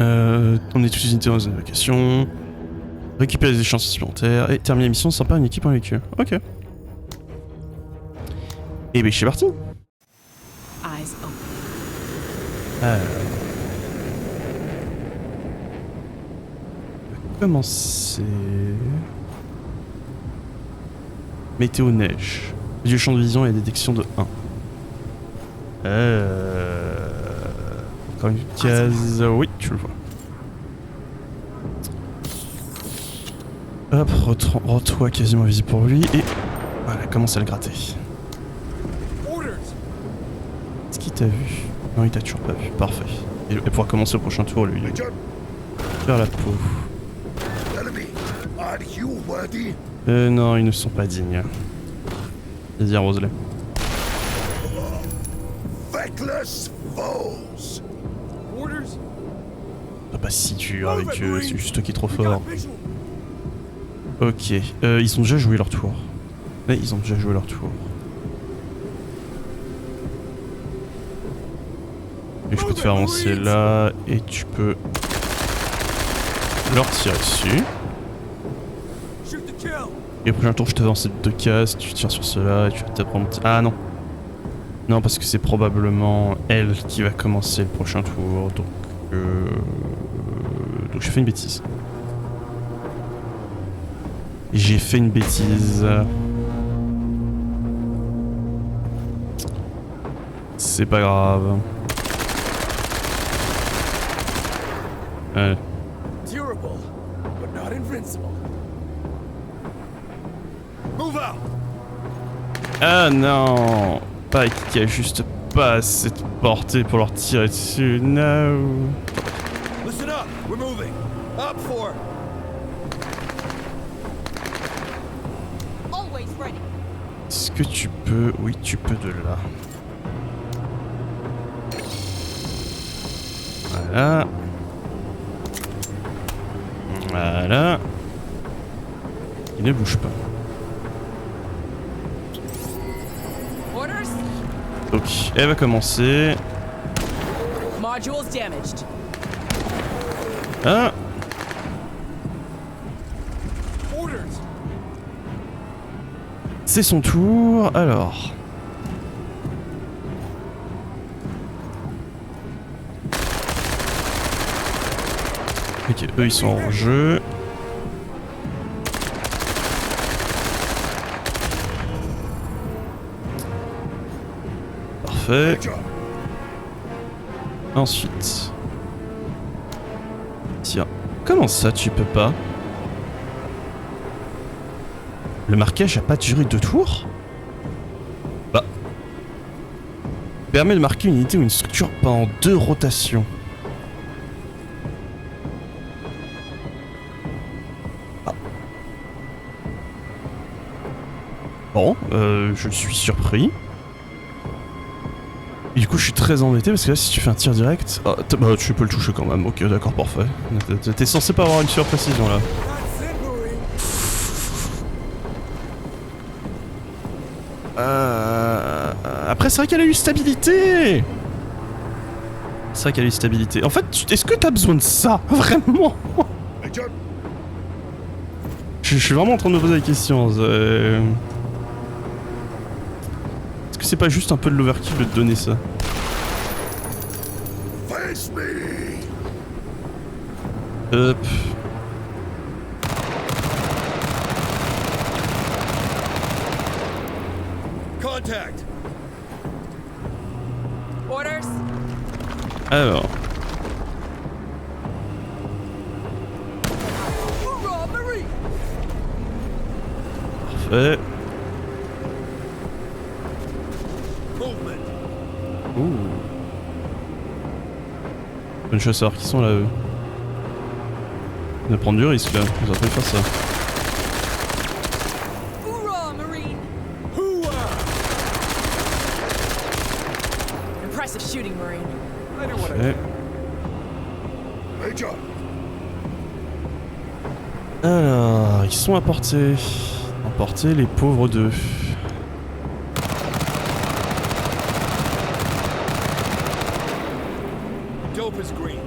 On est tous unités dans une vacation. Récupérer les échantillons supplémentaires et terminer la mission sans pas une équipe en véhicule. Ok. Et ben, c'est parti. is open. On va commencer. Météo neige. Du champ de vision et détection de 1. Encore une case. Oui, tu le vois. Hop, rends-toi quasiment visible pour lui et voilà, commence à le gratter. Est-ce qu'il t'a vu? Non, il t'a toujours pas vu. Parfait. Et pourra commencer le prochain tour, lui. Major, Faire la peau. enemy, are you worthy? Non, ils ne sont pas dignes. Vas-y, arrose-les. Feckless foes. Orders? T'as pas si dur avec eux, c'est juste toi qui es trop fort. Ok, ils ont déjà joué leur tour. Ouais, ils ont déjà joué leur tour. Et je peux te faire avancer là, et tu peux leur tirer dessus. Shoot to kill. Et au prochain tour, je te avance 2 cases, tu tires sur cela, et tu vas te prendre... Ah non. Non, parce que c'est probablement elle qui va commencer le prochain tour, donc j'ai fait une bêtise. J'ai fait une bêtise. C'est pas grave. Durable, but not invincible. Move out. Ah non, Pike qui a juste pas assez de portée pour leur tirer dessus. No. Listen up. We're moving. Up for. Always ready. Est-ce que tu peux... Oui, tu peux de là. Voilà. Voilà. Il ne bouge pas. Orders? Donc, elle va commencer. Modules damaged. Ah. Orders. C'est son tour, alors. Ok, eux ils sont en jeu. Parfait. Major, Ensuite. Tiens, comment ça tu peux pas? Le marquage a pas duré 2 tours? Bah. Permet de marquer une unité ou une structure pendant 2 rotations. Ah. Bon, je suis surpris. Et du coup, je suis très embêté parce que là, si tu fais un tir direct, ah, bah, tu peux le toucher quand même. Ok, d'accord, parfait. T'es censé pas avoir une surprécision là. That's it, Marine. Après, c'est vrai qu'elle a eu stabilité. C'est vrai qu'elle a eu stabilité. En fait, est-ce que t'as besoin de ça? Vraiment? Major, Je suis vraiment en train de me poser la question. Est-ce que c'est pas juste un peu de l'overkill de te donner ça? face me. Hop. Contact. Orders? Alors. Hoorah, Marine! Parfait. Movement. Ouh. Bonne chance à savoir qui sont là, eux. On va prendre du risque là, on va pas faire ça. Hoorah, Marine! Hooah! Impressive shooting, Marine. I know what I Ouais. Major, Alors, ils sont à portée. À portée, les pauvres deux. Dope is green.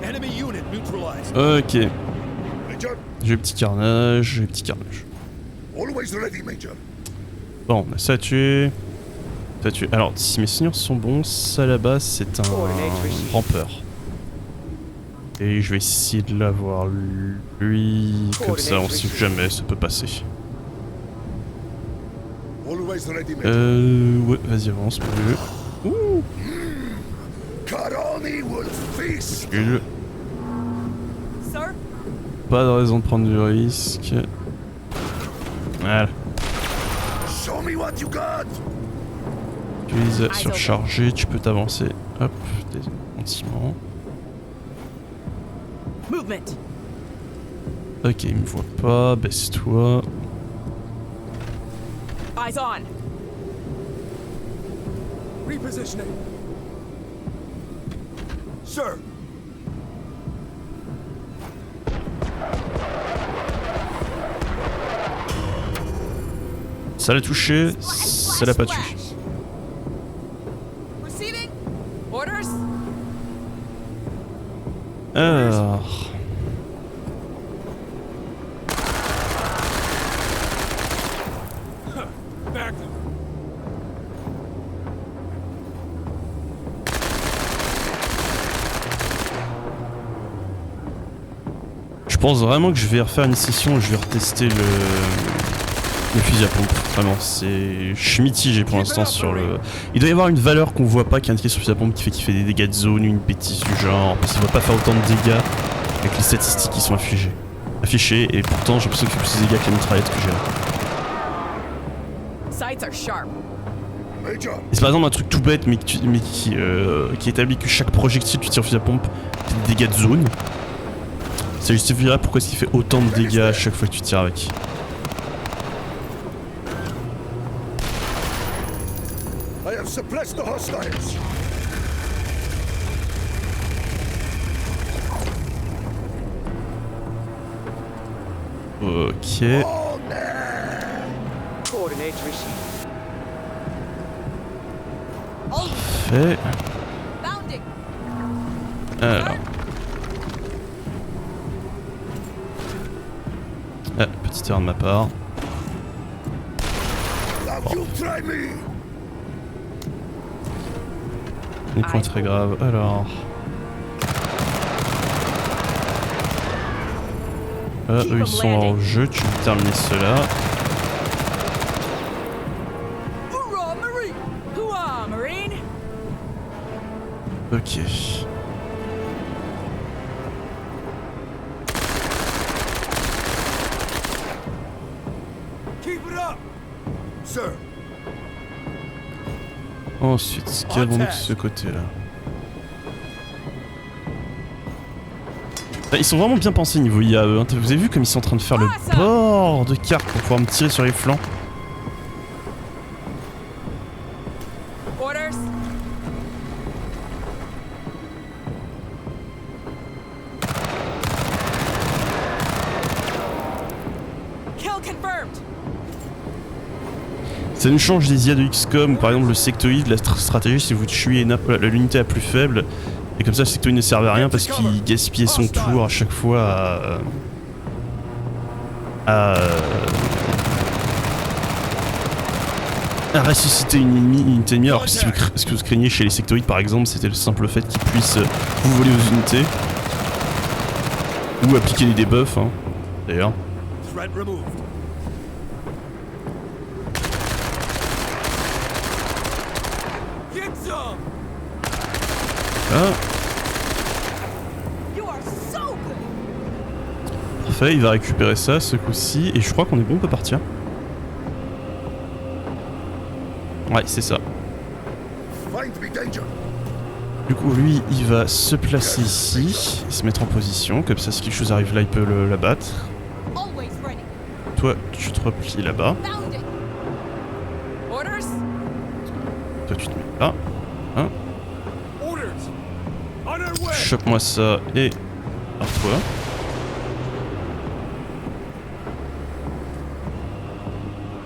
Enemy unit neutralized. Ok. Major, J'ai le petit carnage, j'ai le petit carnage. Always ready, Major. Bon, on a ça à tuer. Ça à tuer. Alors, si mes souvenirs sont bons, ça là-bas, c'est un rampeur. Et je vais essayer de l'avoir lui. Comme ça, on sait jamais, ça peut passer. Always ready, Major. Ouais, vas-y, avance, plus. Ouh! Karani will feast. Recule. Sir? Pas de raison de prendre du risque. Voilà. Show me what you got. Tu les as surchargés, tu peux t'avancer. Hop, des sentiments. Movement. Ok, il me voit pas, baisse-toi. Eyes on. Repositioning. Sir. Ça l'a touché, ça l'a pas tué. Proceeding. Orders. Alors... Back them. Je pense vraiment que je vais refaire une session et je vais retester le fusil à pompe. Vraiment, je suis mitigé pour l'instant sur le... Il doit y avoir une valeur qu'on voit pas qui est indiquée sur le fusil à pompe qui fait qu'il fait des dégâts de zone, une bêtise du genre, parce qu'il va pas faire autant de dégâts avec les statistiques qui sont affichées, et pourtant j'ai l'impression qu'il fait plus de dégâts que la mitraillette que j'ai là. Sights are sharp. Major. Et c'est par exemple un truc tout bête mais, qui établit que chaque projectile que tu tires au fusil à pompe fait des dégâts de zone. Ça justifierait pourquoi est-ce qu'il fait autant de dégâts à chaque fois que tu tires avec. I have suppressed the hostiles. Ok. On there. Coordinates received. Fait. Bounding. Alors. Ah, petite erreur de ma part. Now you try me. Les points très graves. Alors. Eux ils sont hors jeu, tu peux terminer cela. Hoorah, Marine! Hoorah, Marine! Ok. Keep it up. Sir. Ensuite, qu'avons-nous de ce côté-là? Ils sont vraiment bien pensés niveau IA eux, hein. Vous avez vu comme ils sont en train de faire le bord de carte pour pouvoir me tirer sur les flancs. Orders. Kill confirmed. Ça nous change des IA de XCOM, par exemple le sectoïde, la stratégie c'est vous tuez l'unité la plus faible. Et comme ça, le sectoïde ne servait à rien parce qu'il gaspillait son tour à chaque fois à ressusciter une unité ennemie. Alors que ce que vous craignez chez les sectoïdes par exemple, c'était le simple fait qu'ils puissent vous voler aux unités. Ou appliquer des debuffs, hein, d'ailleurs. Threat removed. Get some. Ah, You are so good. parfait, il va récupérer ça ce coup-ci. Et je crois qu'on est bon, on peut partir. Ouais, c'est ça. Find me danger. Du coup, lui, il va se placer ici, et se mettre en position, comme ça, si quelque chose arrive là, il peut l'abattre. Always ready. Toi, tu te replies là-bas. Bounding. Orders. Toi, tu te mets là. Hein. Orders. On our way. Chope-moi ça et... par toi.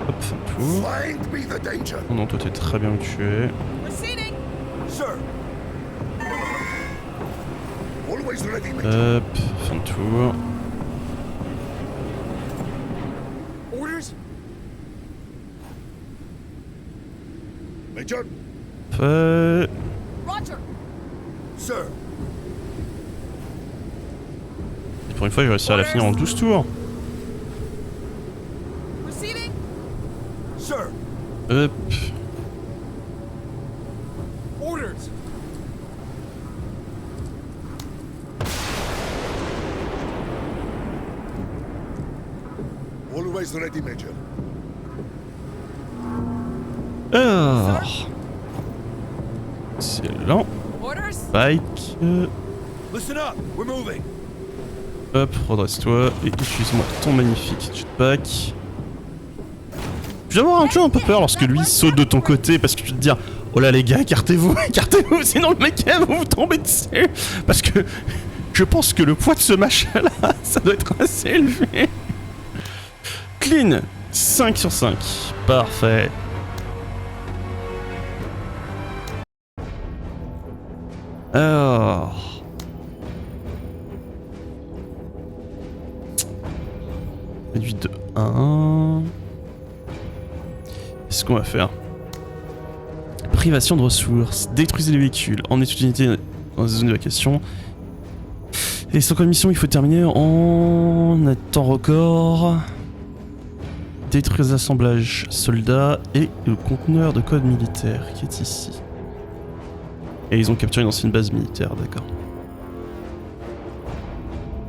Hop, un tour. Find me the danger. Oh non, toi, t'es très bien où tu es. Proceeding. Sir. Always ready, Major. Hop, fin de tour. Orders. Major? Roger. Sir. Pour une fois, j'ai réussi à la finir en 12 tours. Proceeding. Sir. Hop. Orders. Always ready, Major. Alors. Excellent. Orders. Spike. Listen up. We're moving. Hop, redresse-toi et utilise-moi ton magnifique jetpack. Je vais avoir un peu peur lorsque lui saute de ton côté parce que tu te dis oh là les gars, écartez-vous, écartez-vous, sinon le mec va vous tomber dessus. Parce que je pense que le poids de ce machin là, ça doit être assez élevé. Clean, 5 sur 5. Parfait. Alors. Réduit de 1. Qu'est-ce qu'on va faire? Privation de ressources. Détruisez les véhicules. En étudiant dans la zone d'évacuation. Et sans commission, il faut terminer en temps record. Détruire les assemblages soldats et le conteneur de code militaire qui est ici. Et ils ont capturé une ancienne base militaire, d'accord.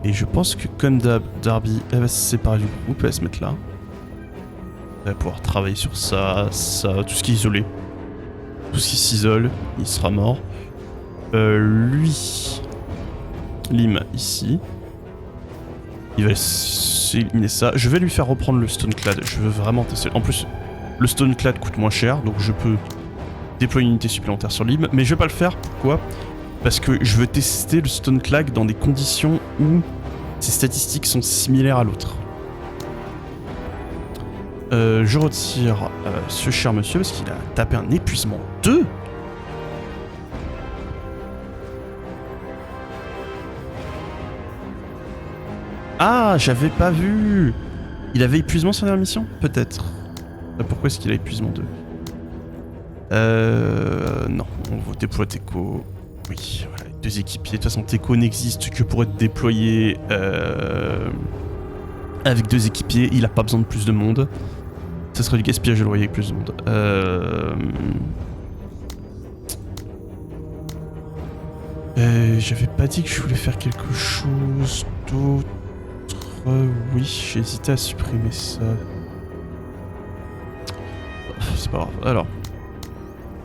Et je pense que comme d'hab, Darby, elle va se séparer du groupe, elle va se mettre là. Elle va pouvoir travailler sur ça, tout ce qui est isolé. Tout ce qui s'isole, il sera mort. Lui, Lim, ici. Il va éliminer ça. Je vais lui faire reprendre le Stoneclad. Je veux vraiment tester. En plus, le Stoneclad coûte moins cher, donc je peux déployer une unité supplémentaire sur Lim. Mais je vais pas le faire. Pourquoi? Parce que je veux tester le Stoneclad dans des conditions où ses statistiques sont similaires à l'autre. Je retire ce cher monsieur parce qu'il a tapé un épuisement 2. Ah, j'avais pas vu. Il avait épuisement sur la mission? Peut-être. Pourquoi est-ce qu'il a épuisement 2? Non, on va voter pour Teco. Oui, voilà, 2 équipiers. De toute façon, Teco n'existe que pour être déployé avec 2 équipiers. Il a pas besoin de plus de monde. Ce serait du gaspillage de loyer avec plus de monde. J'avais pas dit que je voulais faire quelque chose d'autre. Oui, j'ai hésité à supprimer ça. C'est pas grave. Alors.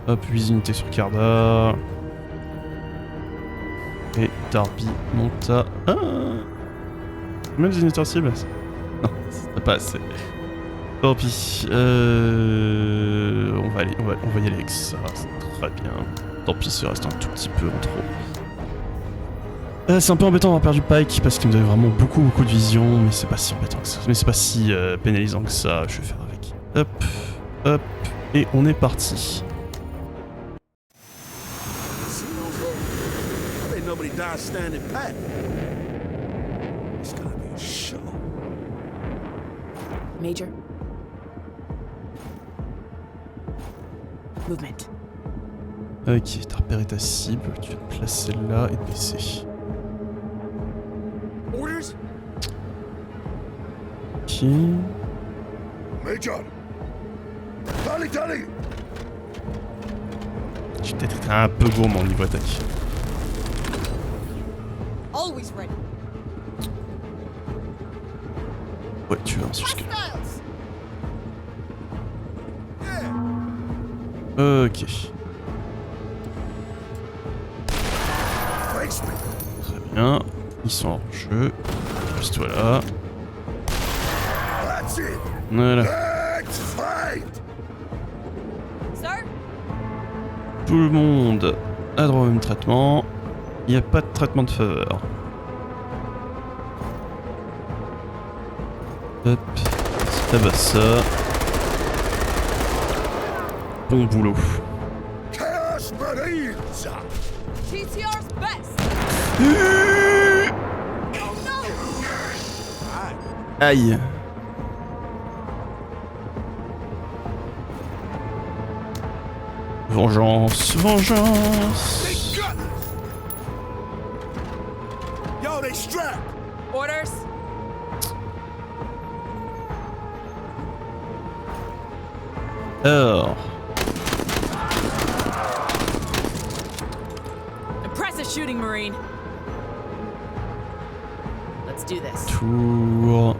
Hop, 8 unités sur Carda. Et Darby monte à... Ah, combien de unités en cible? Non, c'est pas assez. Tant pis. On va y aller avec ça. C'est très bien. Tant pis, il reste un tout petit peu en trop. C'est un peu embêtant d'avoir perdu Pike parce qu'il me donnait vraiment beaucoup de vision, mais c'est pas si embêtant que ça. Mais c'est pas si pénalisant que ça. Je vais faire avec. Hop, hop, et on est parti. Nobody dies standing pat. It's gonna be a show. Major. Movement. Ok, t'as repéré ta cible, tu vas te placer là et te baisser. Orders. Ok. Major! Tally, tally! J'ai peut-être été un peu gourmand au niveau attaque. Always ready. Ouais, tu vas jusque Hostiles. là. Ok. Face me! Très bien. Ils sont en jeu. Reste-toi là. That's it! Voilà. Let's fight! Sir. Tout le monde a droit au même traitement. Il n'y a pas de traitement de faveur. Hop. Tabasse ça. Bon boulot. Chaos Marines! TTR's best. Aïe. Vengeance, vengeance. They got us! Yo, they strapped! Orders? Alors, Impressive shooting, Marine. Let's do this. tour.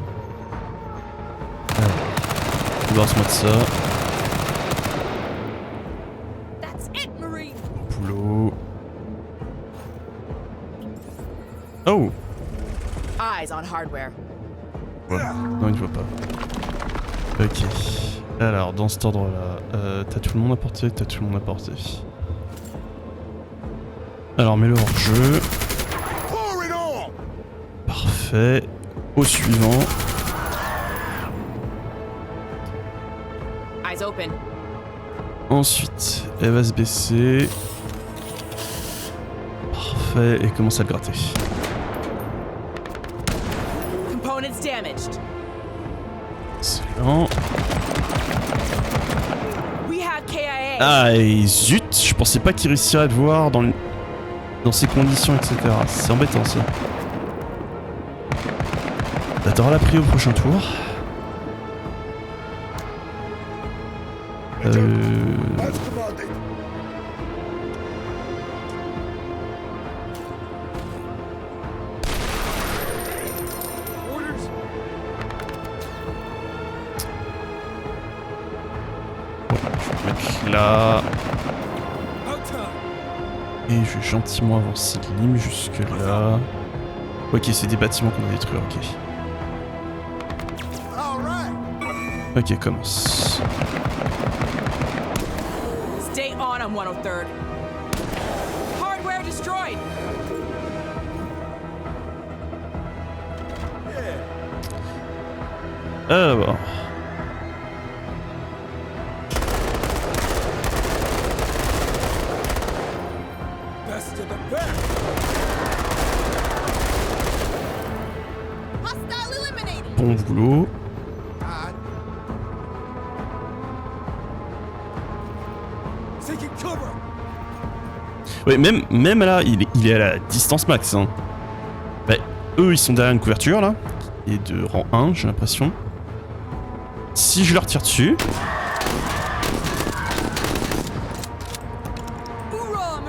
Lance-moi de ça. That's it, Marine. Boulot. Oh! Eyes on hardware. Voilà. Non, il ne voit pas. Ok. Alors, dans cet ordre-là, t'as tout le monde à porter, t'as tout le monde à porter. Alors, mets-le hors jeu. Pour it on! Parfait. Au suivant. Eyes open. Ensuite, elle va se baisser. Parfait. Et commence à le gratter. Components damaged. Excellent. We have KIA. Ah, et zut! Je pensais pas qu'il réussirait à te voir dans ces conditions, etc. C'est embêtant, ça. T'auras la pris au prochain tour. As commanded. Orders? Je vais mettre là. Out time. Et je vais gentiment avancer de ligne jusque là. Ok, c'est des bâtiments qu'on va détruire, ok. All right! Ok, commence. Stay on 103rd. Hardware destroyed. Alors. Best of the best. Hostile eliminated. Bon boulot. Taking cover. Ouais, même là, il est à la distance max. Hein. Bah, eux, ils sont derrière une couverture là. Et de rang 1, j'ai l'impression. Si je leur tire dessus.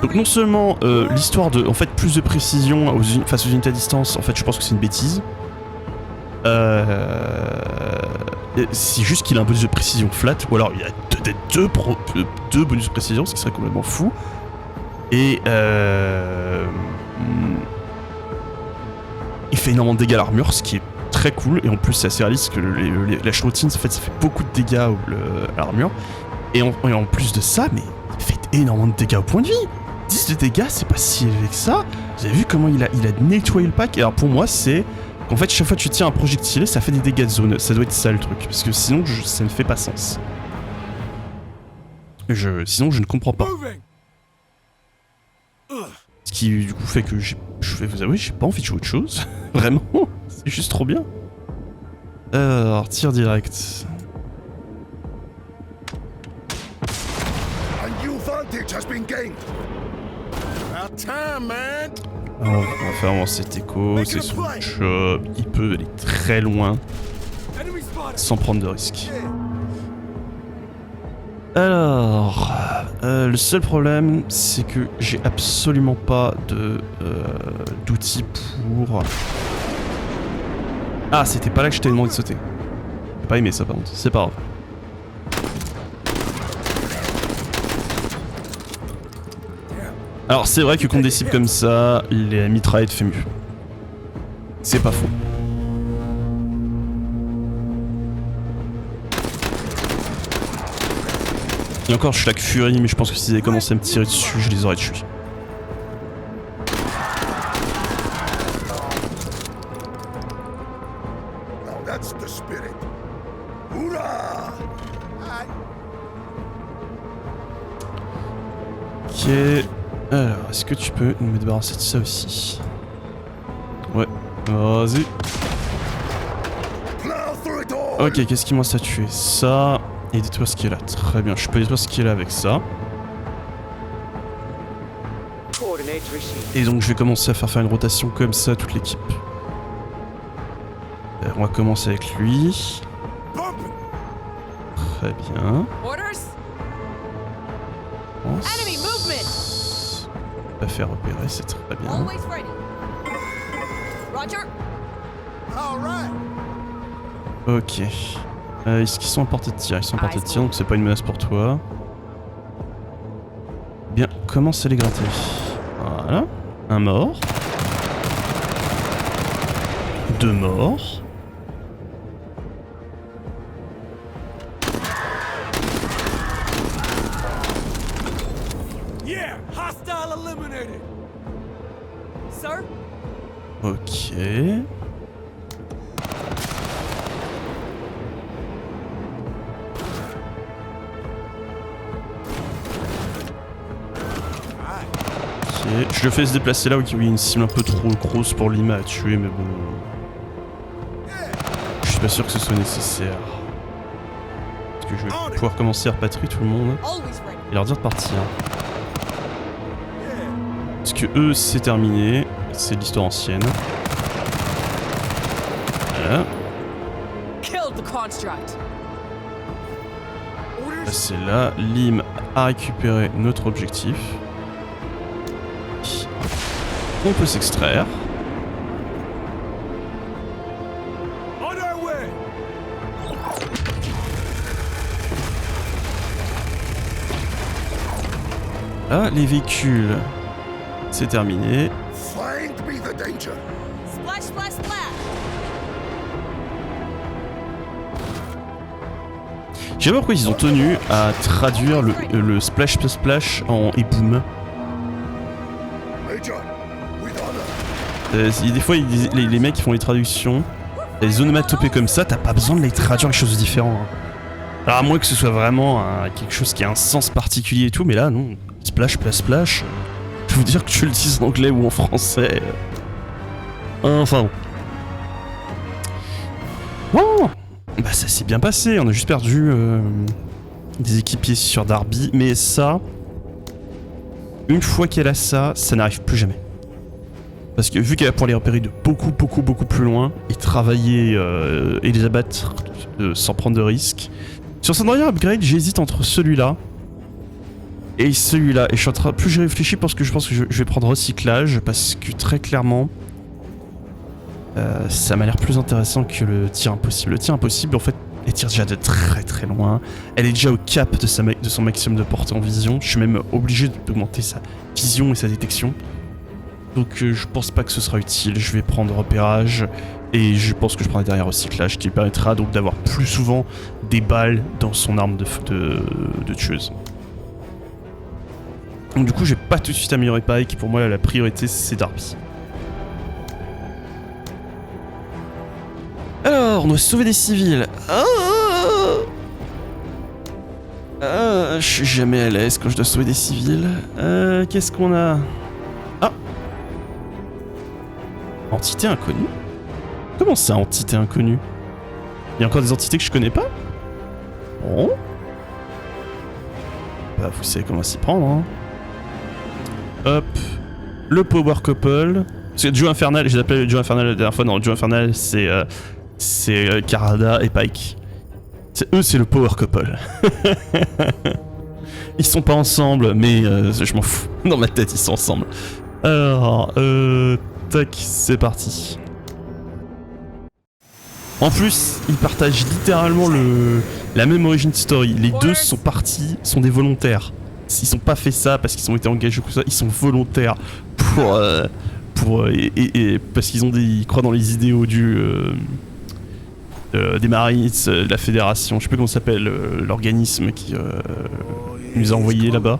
Donc non seulement l'histoire de en fait plus de précision face aux unités à distance, en fait je pense que c'est une bêtise. C'est juste qu'il a un bonus de précision flat, ou alors il y a peut-être deux bonus de précision, ce qui serait complètement fou. Et il fait énormément de dégâts à l'armure, ce qui est très cool, et en plus c'est assez réaliste que la Schrotine, en fait ça fait beaucoup de dégâts à l'armure. Et en plus de ça, mais il fait énormément de dégâts au point de vie. 10 de dégâts, c'est pas si élevé que ça. Vous avez vu comment il a nettoyé le pack? Et alors pour moi, c'est qu'en fait, chaque fois que tu tires un projectile, ça fait des dégâts de zone. Ça doit être ça le truc. Parce que sinon, ça ne fait pas sens. Sinon, je ne comprends pas. Moving. Ce qui, du coup, fait que je vais vous avouer, j'ai pas envie de jouer autre chose. Vraiment. C'est juste trop bien. Alors, tir direct. A new vantage has been gained. About time, man. Alors, on va faire avancer Teco, c'est son job. Il peut aller très loin Enemy spotted. sans prendre de risques. Alors, le seul problème, c'est que j'ai absolument pas d'outils pour... Ah, c'était pas là que je t'ai demandé de sauter. J'ai pas aimé ça par contre, c'est pas grave. Alors c'est vrai que contre des cibles comme ça, les mitraillettes fait mieux. C'est pas faux. Et encore, je suis là que Fury, mais je pense que s'ils avaient commencé à me tirer dessus, je les aurais tués. Now that's the spirit. Hoorah! Ok. Alors, est-ce que tu peux me débarrasser de ça aussi? Ouais, vas-y. Plow through it all. Ok, qu'est-ce qui me reste à tuer? Ça, et détruire ce qui est là. Très bien, je peux détruire ce qui est là avec ça. received. Et donc je vais commencer à faire une rotation comme ça à toute l'équipe. On va commencer avec lui. Très bien. Orders? Enemy movement! Pas faire repérer, c'est très bien. Always ready. Roger. All right. Ok. Est-ce qu'ils sont en portée de tir? Ils sont en portée de tir, donc c'est pas une menace pour toi. Bien, commence à les gratter. Voilà. Un mort. 2 morts. Yeah! Hostile eliminated! Sir? Ok. Ok. Je le fais se déplacer là où il y a une cible un peu trop grosse pour Lima à tuer, mais bon. Je suis pas sûr que ce soit nécessaire. Parce que je vais pouvoir commencer à repatrier tout le monde Always ready. et leur dire de partir. Parce que eux, c'est terminé. C'est l'histoire ancienne. Voilà. Killed the construct. Là, c'est là. Lim a récupéré notre objectif. On peut s'extraire. On our way! Là, les véhicules, c'est terminé. Find me the danger. Splash, splash, splash. Je sais pas pourquoi ils ont tenu à traduire le splash plus splash en et boom. Major, with honor. Des fois, les mecs qui font les traductions, les onomatopées comme ça, t'as pas besoin de les traduire quelque chose de différent. Hein. Alors à moins que ce soit vraiment quelque chose qui a un sens particulier et tout, mais là non. Splash plus splash. Je veux dire que tu le dises en anglais ou en français. Enfin bon. Bon, bah ça s'est bien passé. On a juste perdu des équipiers sur Darby, mais ça, une fois qu'elle a ça, ça n'arrive plus jamais. Parce que vu qu'elle va pouvoir les repérer de beaucoup plus loin et travailler et les abattre sans prendre de risques. Sur son dernier upgrade, j'hésite entre celui-là et celui-là. Et je suis en train, plus j'y réfléchis parce que je pense que je vais prendre recyclage parce que très clairement, ça m'a l'air plus intéressant que le tir impossible. Le tir impossible, en fait, elle tire déjà de très loin. Elle est déjà au cap de son maximum de portée en vision. Je suis même obligé d'augmenter sa vision et sa détection. Donc je pense pas que ce sera utile. Je vais prendre repérage et je pense que je prendrai derrière recyclage qui permettra donc d'avoir plus souvent des balles dans son arme de tueuse. Donc du coup, je vais pas tout de suite améliorer Pike. Pour moi, la priorité c'est Darby. Alors, on doit sauver des civils. Je suis jamais à l'aise quand je dois sauver des civils. Qu'est-ce qu'on a? Ah! Entité inconnue? Comment ça, entité inconnue? Il y a encore des entités que je connais pas? Bon. Bah, vous savez comment s'y prendre, hein. Hop. Le Power Couple. Parce que Duo Infernal, j'ai appelé le Duo Infernal la dernière fois. Non, le Duo Infernal, c'est Karada et Pike. Eux, c'est le Power Couple. Ils sont pas ensemble, mais je m'en fous. Dans ma tête, ils sont ensemble. Alors, tac, c'est parti. En plus, ils partagent littéralement la même origin story. Les deux sont partis, sont des volontaires. Ils sont pas fait ça parce qu'ils ont été engagés ou quoi que ce soit, ils sont volontaires parce qu'ils ils croient dans les idéaux des Marines, de la Fédération, je sais plus comment ça s'appelle, l'organisme qui nous a envoyés là-bas.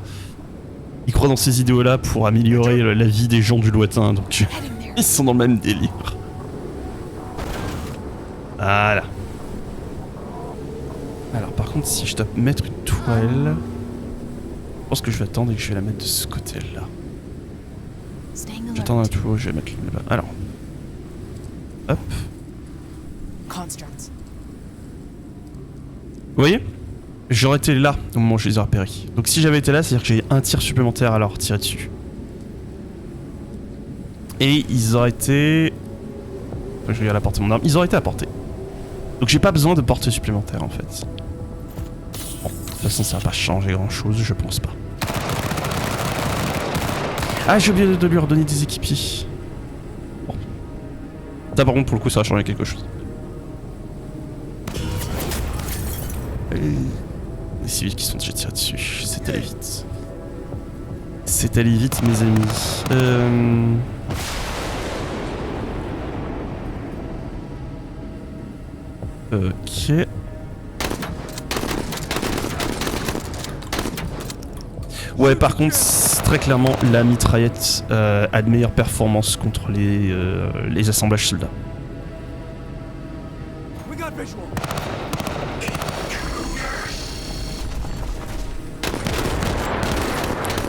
Ils croient dans ces idéaux-là pour améliorer la vie des gens du lointain, donc ils sont dans le même délire. Voilà. Alors par contre, si je dois mettre une tourelle, je pense que je vais attendre et que je vais la mettre de ce côté-là. J'attends un tour, je vais mettre là-bas. Alors. Hop. Vous voyez? J'aurais été là au moment où je les ai repérés. Donc si j'avais été là, c'est-à-dire que j'ai un tir supplémentaire à leur tirer dessus. Et ils auraient été... Je regarde la portée de mon arme. Ils auraient été à portée. Donc j'ai pas besoin de portée supplémentaire en fait. Bon, de toute façon ça va pas changer grand chose, je pense pas. Ah, j'ai oublié de lui redonner des équipiers. Bon. Ça par contre pour le coup ça va changer quelque chose. Les civils qui sont déjà tirés dessus, c'est allé vite. C'est allé vite mes amis. Ok. Ouais, par contre, très clairement, la mitraillette a de meilleures performances contre les assemblages soldats. We got visual.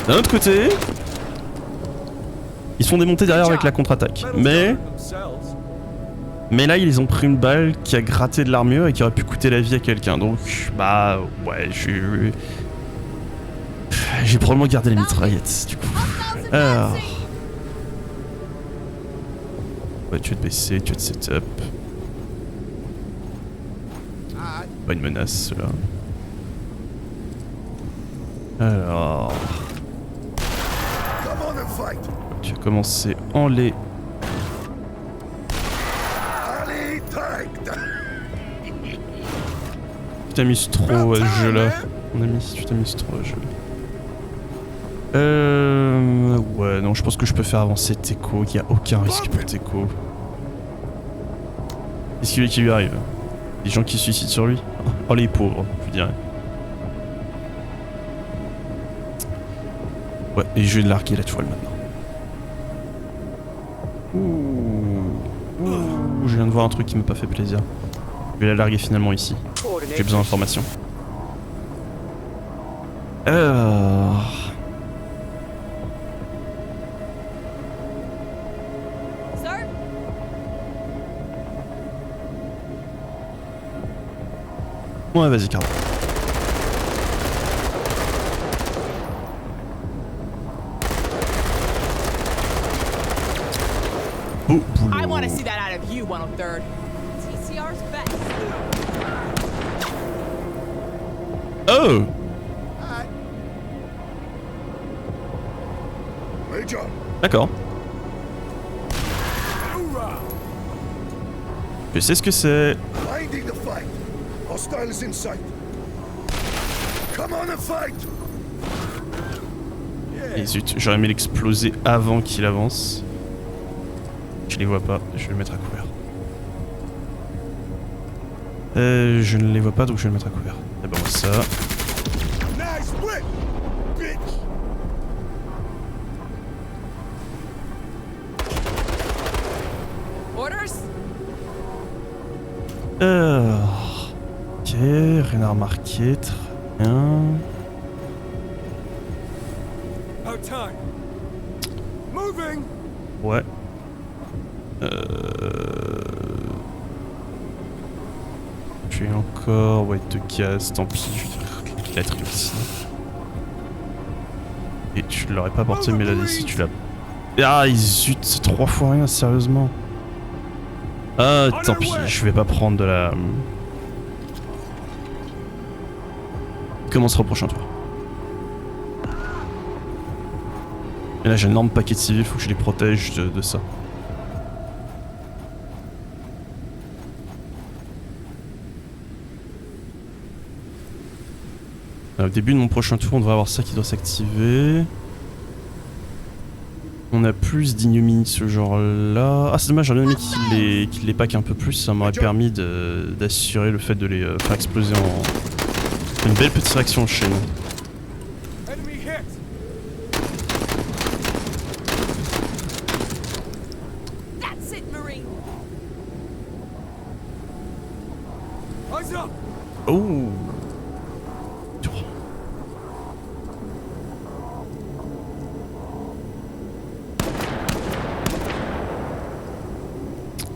D'un autre côté, ils sont démontés derrière avec la contre-attaque. Mais là, ils ont pris une balle qui a gratté de l'armure et qui aurait pu coûter la vie à quelqu'un. Donc, bah, ouais, j'ai probablement gardé les mitraillettes, du coup. Alors... Ouais, tu vas te baisser, tu vas te setup. Pas une menace, cela. Alors... Come on and fight. Tu vas commencer en les... Allez, tanked. Tu t'amuses trop à ce jeu-là. Mon ami, tu t'amuses trop à ce jeu-là. Ouais, non, je pense que je peux faire avancer Teco. Il n'y a aucun risque pour Teco. Qu'est-ce qui lui arrive? Des gens qui se suicident sur lui? Oh, les pauvres, je dirais. Ouais, et je vais larguer la toile maintenant. Ouh, je viens de voir un truc qui m'a pas fait plaisir. Je vais la larguer finalement ici. J'ai besoin d'informations. Sir? Ouais, vas-y, Carl. Beau boulot. I want to see that out of you, 103rd. TCR's best. Oh! Major, D'accord. Je sais ce que c'est. finding the fight. Hostiles in sight. Come on and fight. Et zut, j'aurais aimé l'exploser avant qu'il avance. Je les vois pas, je vais le mettre à couvert. Je ne les vois pas donc je vais le mettre à couvert. D'abord ça. Nice whip, bitch. Orders? Ok, rien à remarquer, très bien. About time. Moving. Ouais. J'ai encore, ouais, 2 cases, tant pis, je vais te la ici. Et tu l'aurais pas porté, mais là, ici, tu l'as... Ah, zut, c'est 3 fois rien, sérieusement. Ah, tant pis, je vais pas prendre de la... Commencera au prochain tour. Et là, j'ai un énorme paquet de civils, faut que je les protège de ça. Au début de mon prochain tour, on devrait avoir ça qui doit s'activer. On a plus d'ignominie ce genre là. Ah, c'est dommage, j'aurais bien aimé qu'il les pack un peu plus, ça m'aurait permis d'assurer le fait de les faire exploser en... Une belle petite réaction en chaîne. Enemy hit. That's it, Marine. Eyes up. Oh!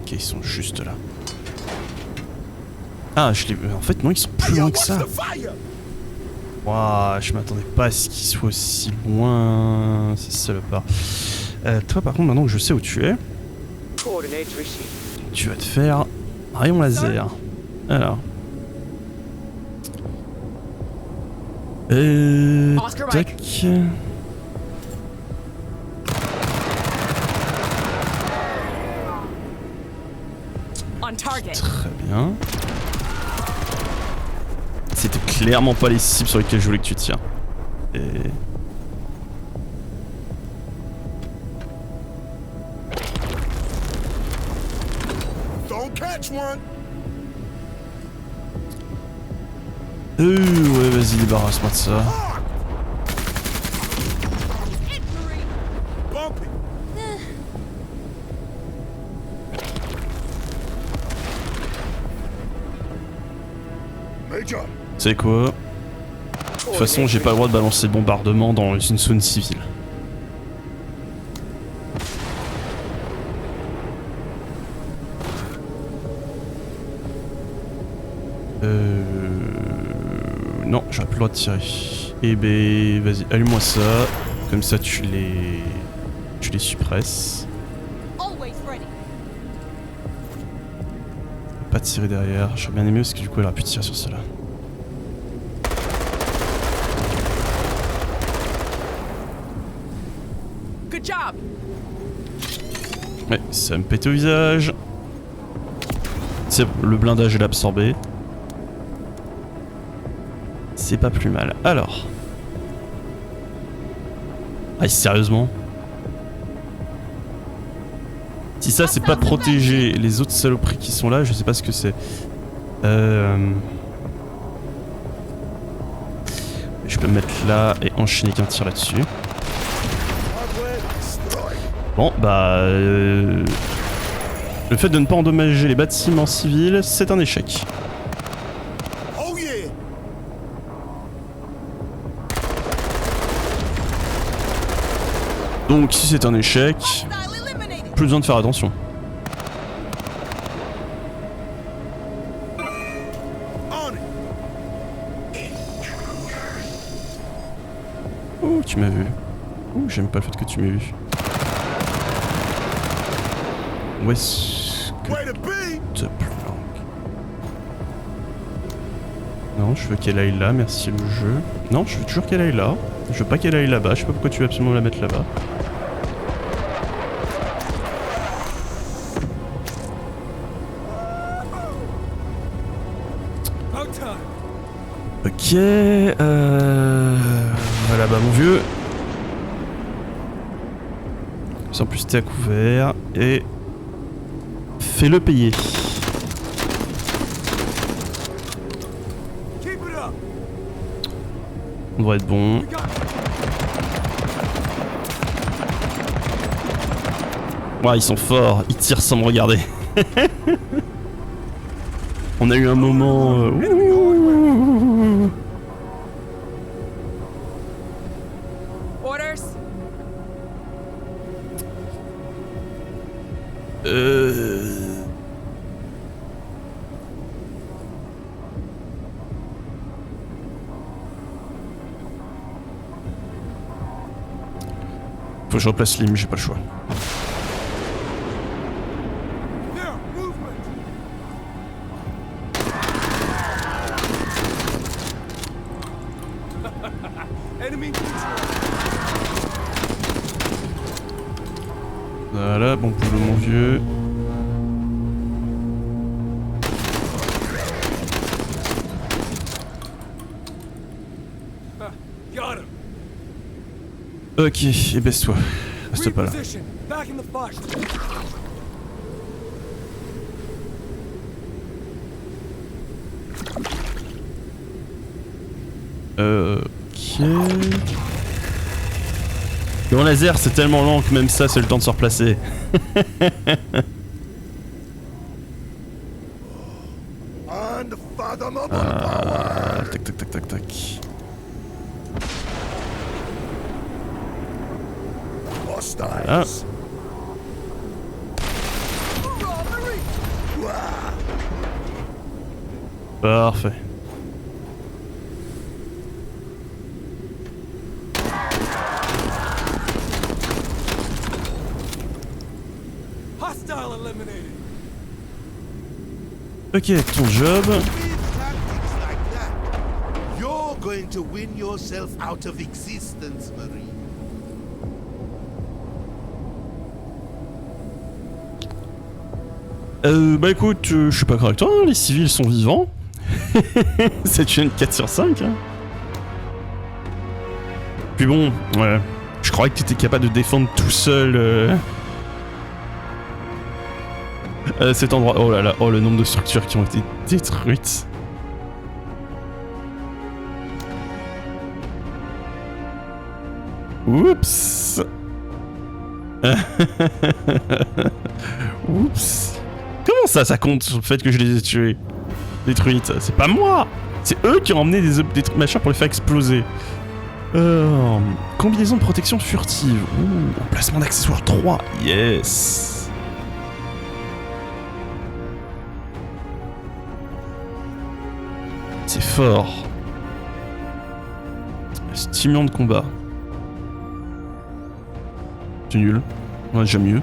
Ok, ils sont juste là. Ah, je les... En fait, non, ils sont plus loin que ça. Waouh, je m'attendais pas à ce qu'ils soient aussi loin. C'est ça le part. Toi par contre, maintenant que je sais où tu es, Coordinates received. tu vas te faire rayon laser. Alors. Oscar Tac. On target. Très bien. C'était clairement pas les cibles sur lesquelles je voulais que tu tires. Et... Don't catch one. ouais, vas-y, débarrasse-moi de ça. Injury. Bumpy. Major. C'est quoi? De toute façon, j'ai pas le droit de balancer de bombardement dans une zone civile. Non, j'aurais plus le droit de tirer. Eh ben, vas-y, allume-moi ça. Comme ça, tu les suppresses. Always ready. Pas tirer derrière. J'aurais bien aimé parce que du coup, elle aurait pu tirer sur celle-là. Good job. Ouais, ça me pète au visage. C'est bon, le blindage est absorbé. C'est pas plus mal. Alors. Ah, sérieusement? Si ça, c'est pas de protéger les autres saloperies qui sont là, je sais pas ce que c'est. Je peux me mettre là et enchaîner qu'un tir là-dessus. Hardware destroyed. Bon, bah... le fait de ne pas endommager les bâtiments civils, c'est un échec. Oh yeah. Donc si c'est un échec, Style eliminated. plus besoin de faire attention. On it. Oh, tu m'as vu. Oh, j'aime pas le fait que tu m'aies vu. Où est-ce que Way to be. te planques? Non, je veux qu'elle aille là, merci le jeu. Non, je veux toujours qu'elle aille là. Je veux pas qu'elle aille là-bas, je sais pas pourquoi tu veux absolument la mettre là-bas. About time. Ok, voilà, bah mon vieux. En plus t'es à couvert et fais-le payer. Keep it up. On devrait être bon. You got Ouais, ils sont forts, ils tirent sans me regarder. On a eu un moment... ouh. Orders. Faut que je replace Lim, j'ai pas le choix. there. Movement. Enemy control. Voilà, bon boulot mon vieux. Got him. Ok, et baisse-toi. Reste pas là. Reposition. Back in the fight. Ok. Le laser c'est tellement lent que même ça c'est le temps de se replacer. Unfathomable power. Tac tac tac tac tac. Hostiles. Parfait. Ok, ton job. With tactics like that, you're going to win yourself out of existence, Marie. Bah écoute, je suis pas d'accord avec toi, hein, les civils sont vivants. C'est une 4 sur 5. Hein. Puis bon, ouais, je croyais que tu étais capable de défendre tout seul cet endroit. Oh là là, oh le nombre de structures qui ont été détruites. Oups. Oups. Comment ça compte sur le fait que je les ai tués, détruites? C'est pas moi. C'est eux qui ont emmené des trucs machins pour les faire exploser. Combinaison de protection furtive. Ouh, emplacement d'accessoires 3. Yes. C'est fort. Stimulant de combat. C'est nul. On a déjà mieux.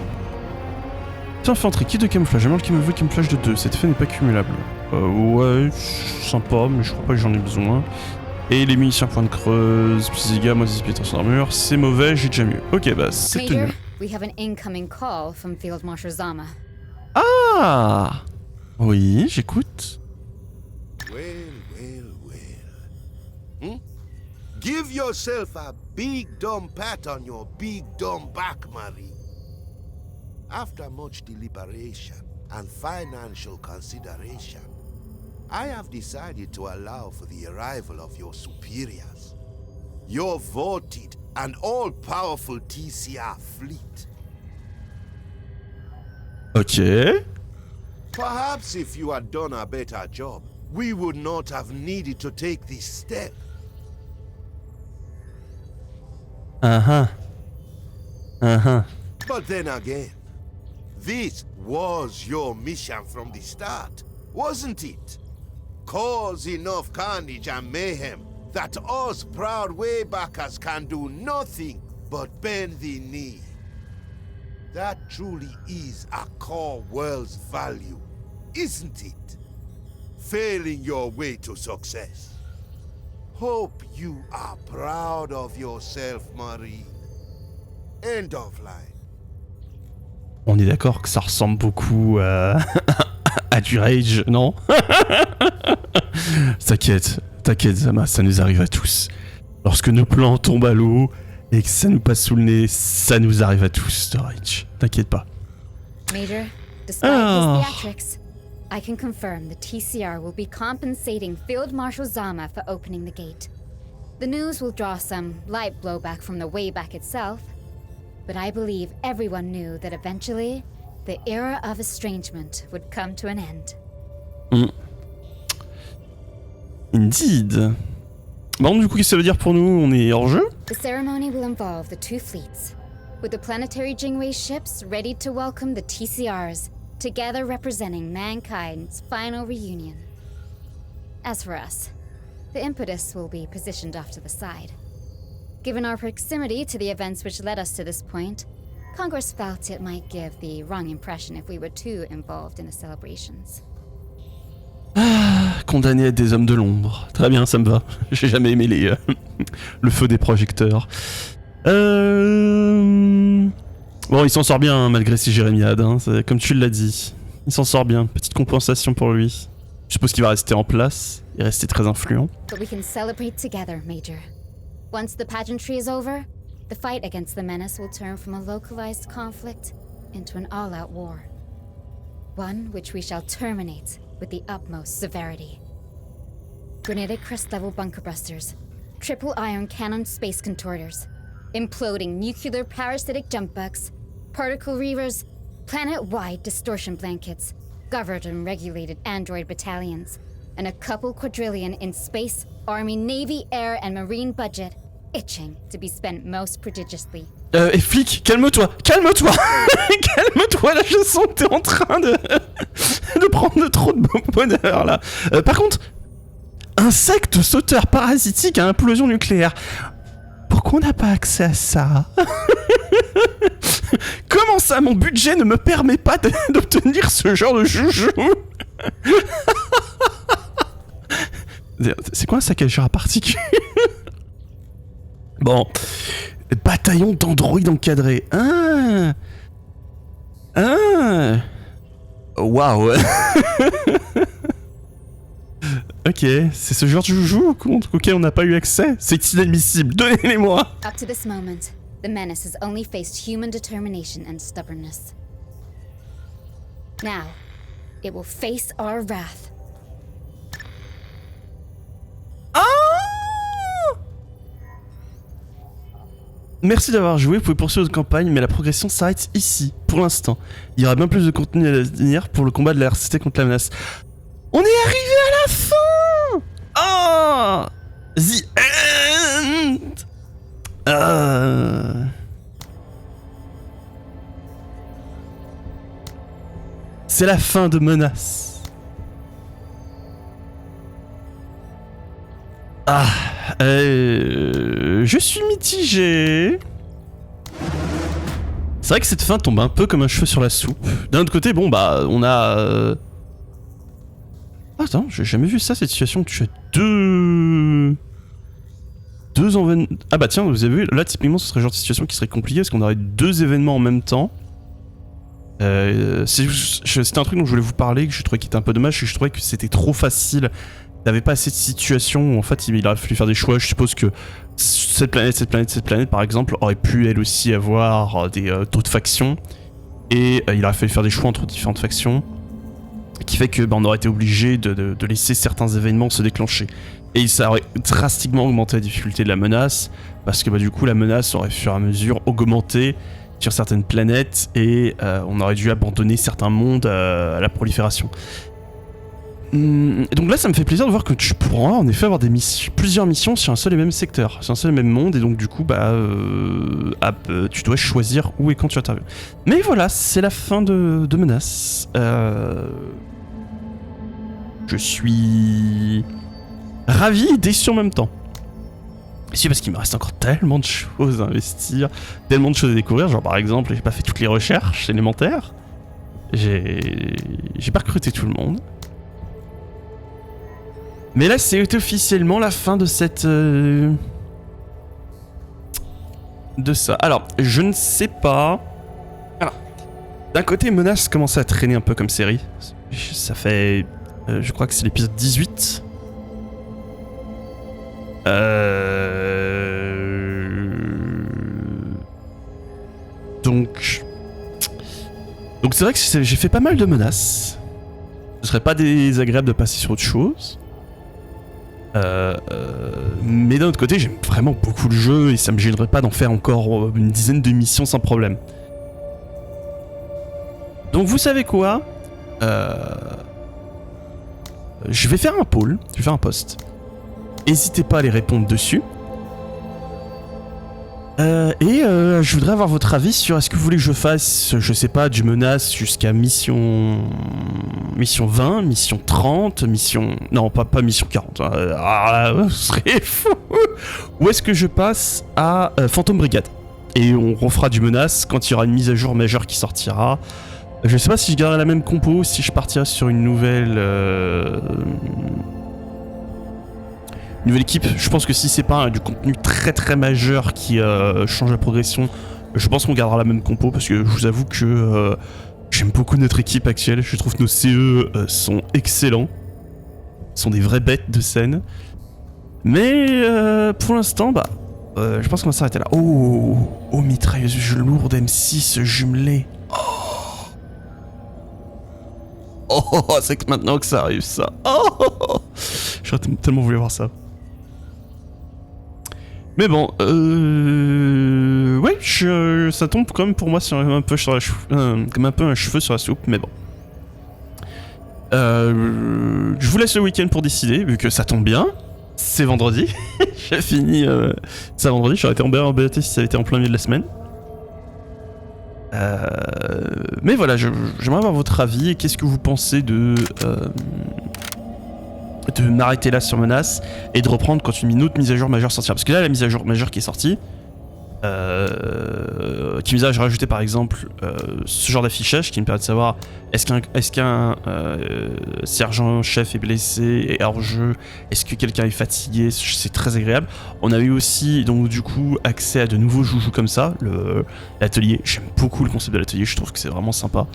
Infanterie, kit de camouflage. J'aimerais le camouflage de 2. Cet effet n'est pas cumulable. Ouais, sympa, mais je crois pas que j'en ai besoin. Et les munitions à point de creuse, plus dégâts, moins 10 pieds sur armure. C'est mauvais, j'ai déjà mieux. Ok, bah c'est tenu. Major, we have an incoming call from Field Marshal Zama. Ah! Oui, j'écoute. Well. Give yourself a big dumb pat on your big dumb back, Marie. After much deliberation and financial consideration, I have decided to allow for the arrival of your superiors. Your voted and all-powerful TCR fleet. Ok. Perhaps if you had done a better job, we would not have needed to take this step. But then again, this was your mission from the start, wasn't it? Cause enough carnage and mayhem that us proud waybackers can do nothing but bend the knee. That truly is a core world's value, isn't it? Failing your way to success. Hope you are proud of yourself, Marie. End of line. On est d'accord que ça ressemble beaucoup à du rage, non? T'inquiète, Zama, ça nous arrive à tous. Lorsque nos plans tombent à l'eau et que ça nous passe sous le nez, ça nous arrive à tous, de rage. T'inquiète pas. Major, despite his theatrics, I can confirm the TCR will be compensating Field Marshal Zama for opening the gate. The news will draw some light blowback from the Wayback itself, but I believe everyone knew that eventually, the era of estrangement would come to an end. Indeed. Bon, du coup, qu'est-ce que ça veut dire pour nous? On est hors jeu? The ceremony will involve the two fleets, with the planetary Jingwei ships ready to welcome the TCRs, together representing mankind's final reunion. As for us, the impetus will be positioned off to the side. Given our proximity to the events which led us to this point, Congress felt it might give the wrong impression if we were too involved in the celebrations. Condamné à être des hommes de l'ombre. Très bien, ça me va. J'ai jamais aimé le feu des projecteurs. Bon, il s'en sort bien hein, malgré ses jérémiades, hein, comme tu l'as dit. Il s'en sort bien. Petite compensation pour lui. Je suppose qu'il va rester en place et rester très influent. But we can celebrate together, Major. Once the pageantry is over, the fight against the menace will turn from a localized conflict into an all-out war. One which we shall terminate with the utmost severity. Granitic crest-level bunker busters, triple iron cannon space contorters, imploding nuclear parasitic jump bugs, particle reavers, planet-wide distortion blankets, governed and regulated android battalions, and a couple quadrillion in space, army, navy, air, and marine budget, itching to be spent most prodigiously. Et flic, calme-toi, calme-toi. Calme-toi, là je sens que t'es en train de prendre trop de bonheur là. Par contre, insecte sauteur parasitique à implosion nucléaire. Pourquoi on n'a pas accès à ça? Comment ça, mon budget ne me permet pas d'obtenir ce genre de joujou? C'est quoi un saccageur à particules? Bon. Bataillon d'androïdes encadrés. Ah. Ah. Waouh. Ok, c'est ce genre de joujou auquel on n'a pas eu accès. C'est inadmissible. Donnez-les-moi. Up to this moment, the menace has only faced human determination and stubbornness. Now, it will face our wrath. Merci d'avoir joué, vous pouvez poursuivre votre campagne, mais la progression s'arrête ici, pour l'instant. Il y aura bien plus de contenu à venir pour le combat de la RCT contre la menace. On est arrivé à la fin. Oh, the end. C'est la fin de Menace. Je suis mitigé. C'est vrai que cette fin tombe un peu comme un cheveu sur la soupe. D'un autre côté, bon bah, on a... Attends, j'ai jamais vu ça, cette situation où tu as deux événements... Ah bah tiens, vous avez vu, là typiquement ce serait le genre de situation qui serait compliquée parce qu'on aurait deux événements en même temps. C'était un truc dont je voulais vous parler, que je trouvais qui était un peu dommage, que je trouvais que c'était trop facile. T'avais pas assez de situations où en fait il aurait fallu faire des choix. Je suppose que cette planète par exemple aurait pu elle aussi avoir d'autres factions. Et il aurait fallu faire des choix entre différentes factions. Qui fait que on aurait été obligé de laisser certains événements se déclencher. Et ça aurait drastiquement augmenté la difficulté de la menace. Parce que du coup la menace aurait au fur et à mesure augmenté sur certaines planètes. Et on aurait dû abandonner certains mondes à la prolifération. Donc là ça me fait plaisir de voir que tu pourras en effet avoir plusieurs missions sur un seul et même secteur, sur un seul et même monde, et donc du coup tu dois choisir où et quand tu interviens. Mais voilà, c'est la fin de Menace. Je suis ravi et déçu en même temps. Si, parce qu'il me reste encore tellement de choses à investir, tellement de choses à découvrir, genre par exemple j'ai pas fait toutes les recherches élémentaires, j'ai pas recruté tout le monde. Mais là, c'est officiellement la fin de cette... de ça. Alors, je ne sais pas... Alors, d'un côté, Menace commence à traîner un peu comme série. Ça fait... je crois que c'est l'épisode 18. Donc c'est vrai que j'ai fait pas mal de Menaces. Ce serait pas désagréable de passer sur autre chose. Mais d'un autre côté, j'aime vraiment beaucoup le jeu et ça me gênerait pas d'en faire encore une dizaine de missions sans problème. Donc vous savez quoi, je vais faire un poll, je vais faire un post. N'hésitez pas à les répondre dessus. Je voudrais avoir votre avis sur est-ce que vous voulez que je fasse, je sais pas, du Menace jusqu'à mission 20, mission 30, mission... Non, pas mission 40, ce serait fou. Ou est-ce que je passe à Phantom Brigade et on refera du Menace quand il y aura une mise à jour majeure qui sortira. Je sais pas si je garderai la même compo, si je partirai sur une nouvelle équipe. Je pense que si c'est pas du contenu très très majeur qui change la progression, je pense qu'on gardera la même compo parce que je vous avoue que j'aime beaucoup notre équipe actuelle. Je trouve que nos CE sont excellents, sont des vraies bêtes de scène. Mais pour l'instant, je pense qu'on va s'arrêter là. Oh, mitrailleuse lourde M6 jumelée. Oh, c'est que maintenant que ça arrive ça. Oh, j'aurais tellement voulu voir ça. Mais bon, ouais, ça tombe quand même pour moi sur un peu comme un peu un cheveu sur la soupe, mais bon. Je vous laisse le week-end pour décider, vu que ça tombe bien. C'est vendredi. J'ai fini ça vendredi. J'aurais été embêté si ça avait été en plein milieu de la semaine. Mais voilà, j'aimerais avoir votre avis et qu'est-ce que vous pensez de m'arrêter là sur Menace et de reprendre quand une autre mise à jour majeure sortira. Parce que là, la mise à jour majeure qui est sortie, qui nous a rajouté par exemple ce genre d'affichage qui me permet de savoir est-ce qu'un sergent-chef est blessé et hors jeu, est-ce que quelqu'un est fatigué, c'est très agréable. On a eu aussi donc du coup accès à de nouveaux joujoux comme ça, l'atelier, j'aime beaucoup le concept de l'atelier, je trouve que c'est vraiment sympa.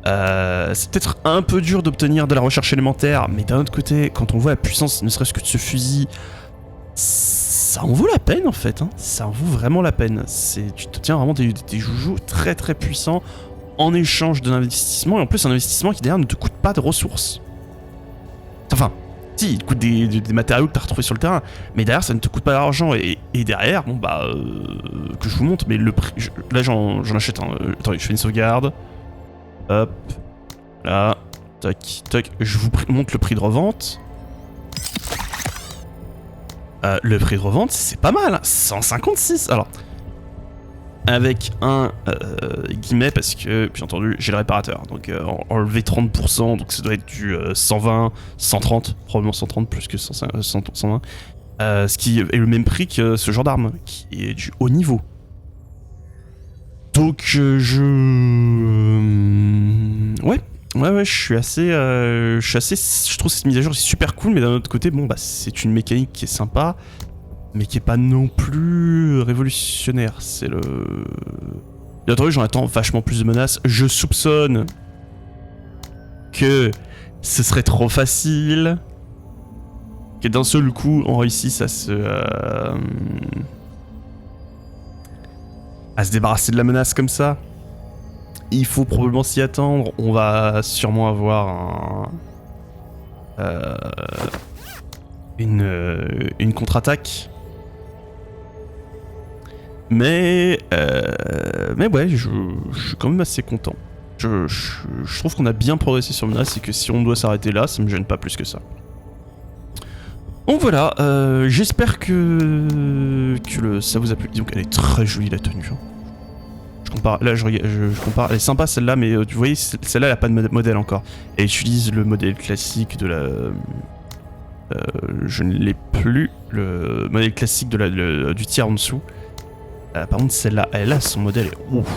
C'est peut-être un peu dur d'obtenir de la recherche élémentaire, mais d'un autre côté, quand on voit la puissance ne serait-ce que de ce fusil, ça en vaut la peine en fait, hein. Ça en vaut vraiment la peine. Tu te tiens vraiment des joujoux très très puissants en échange d'un investissement, et en plus un investissement qui derrière ne te coûte pas de ressources. Enfin, si, il coûte des matériaux que tu as retrouvés sur le terrain, mais derrière ça ne te coûte pas d'argent, et derrière, bon bah, que je vous montre, mais le prix, là j'en achète un, attendez, je fais une sauvegarde, hop, là, tac, tac, je vous montre le prix de revente. Le prix de revente, c'est pas mal, hein, 156. Alors, avec un guillemet, parce que, bien entendu, j'ai le réparateur. Donc, enlever 30%, donc ça doit être du 120, 130, probablement 130 plus que 120. Ce qui est le même prix que ce genre d'arme, qui est du haut niveau. Donc, Ouais, je trouve cette mise à jour super cool, mais d'un autre côté, bon, bah, c'est une mécanique qui est sympa, mais qui est pas non plus révolutionnaire. C'est le... Bien entendu, j'en attends vachement plus de menaces. Je soupçonne que ce serait trop facile, que d'un seul coup, on réussisse à se débarrasser de la menace comme ça. Il faut probablement s'y attendre. On va sûrement avoir une contre-attaque. Mais ouais, je suis quand même assez content. Je trouve qu'on a bien progressé sur menace et que si on doit s'arrêter là, ça me gêne pas plus que ça. Donc voilà, j'espère que ça vous a plu. Disons qu'elle est très jolie la tenue. Hein. Je compare, elle est sympa celle-là, mais vous voyez, celle-là elle a pas de modèle encore. Elle utilise le modèle classique de la... je ne l'ai plus, le modèle classique du tiers en dessous. Par contre celle-là, elle a son modèle. Ouf,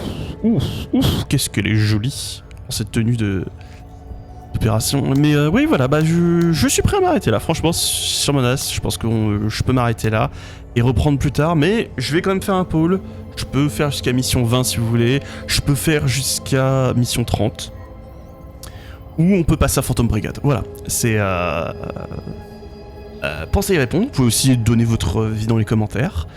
qu'est-ce qu'elle est jolie, cette tenue d'opération. Mais oui voilà, bah je suis prêt à m'arrêter là, franchement, sur menace, je pense que je peux m'arrêter là et reprendre plus tard, mais je vais quand même faire un pôle. Je peux faire jusqu'à mission 20 si vous voulez, je peux faire jusqu'à mission 30, ou on peut passer à Phantom Brigade. Voilà, c'est... pensez à y répondre, vous pouvez aussi donner votre avis dans les commentaires.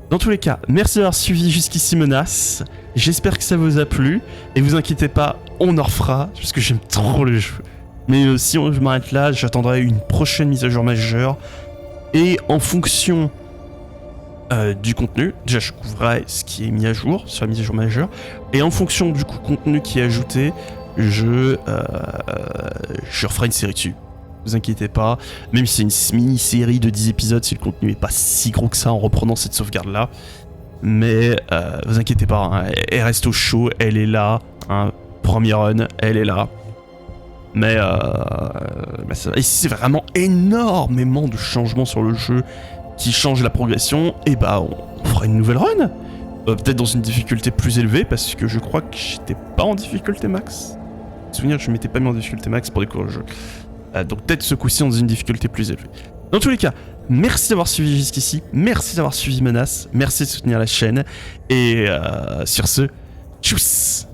Dans tous les cas, merci d'avoir suivi jusqu'ici Menace, j'espère que ça vous a plu, et vous inquiétez pas, on en refera, parce que j'aime trop le jeu. Mais si je m'arrête là, j'attendrai une prochaine mise à jour majeure, et en fonction... du contenu, déjà je couvrirai ce qui est mis à jour sur la mise à jour majeure, et en fonction du contenu qui est ajouté, je referai une série dessus. Vous inquiétez pas, même si c'est une mini-série de 10 épisodes, si le contenu est pas si gros que ça en reprenant cette sauvegarde là, mais vous inquiétez pas, hein, elle reste au chaud, elle est là, hein, premier run, elle est là. Mais c'est vraiment énormément de changements sur le jeu qui change la progression, et bah on fera une nouvelle run, peut-être dans une difficulté plus élevée, parce que je crois que j'étais pas en difficulté max. Souvenir, je m'étais pas mis en difficulté max pour découvrir le jeu. Donc peut-être ce coup-ci dans une difficulté plus élevée. Dans tous les cas, merci d'avoir suivi jusqu'ici, merci d'avoir suivi Menace, merci de soutenir la chaîne, et sur ce, tchuss.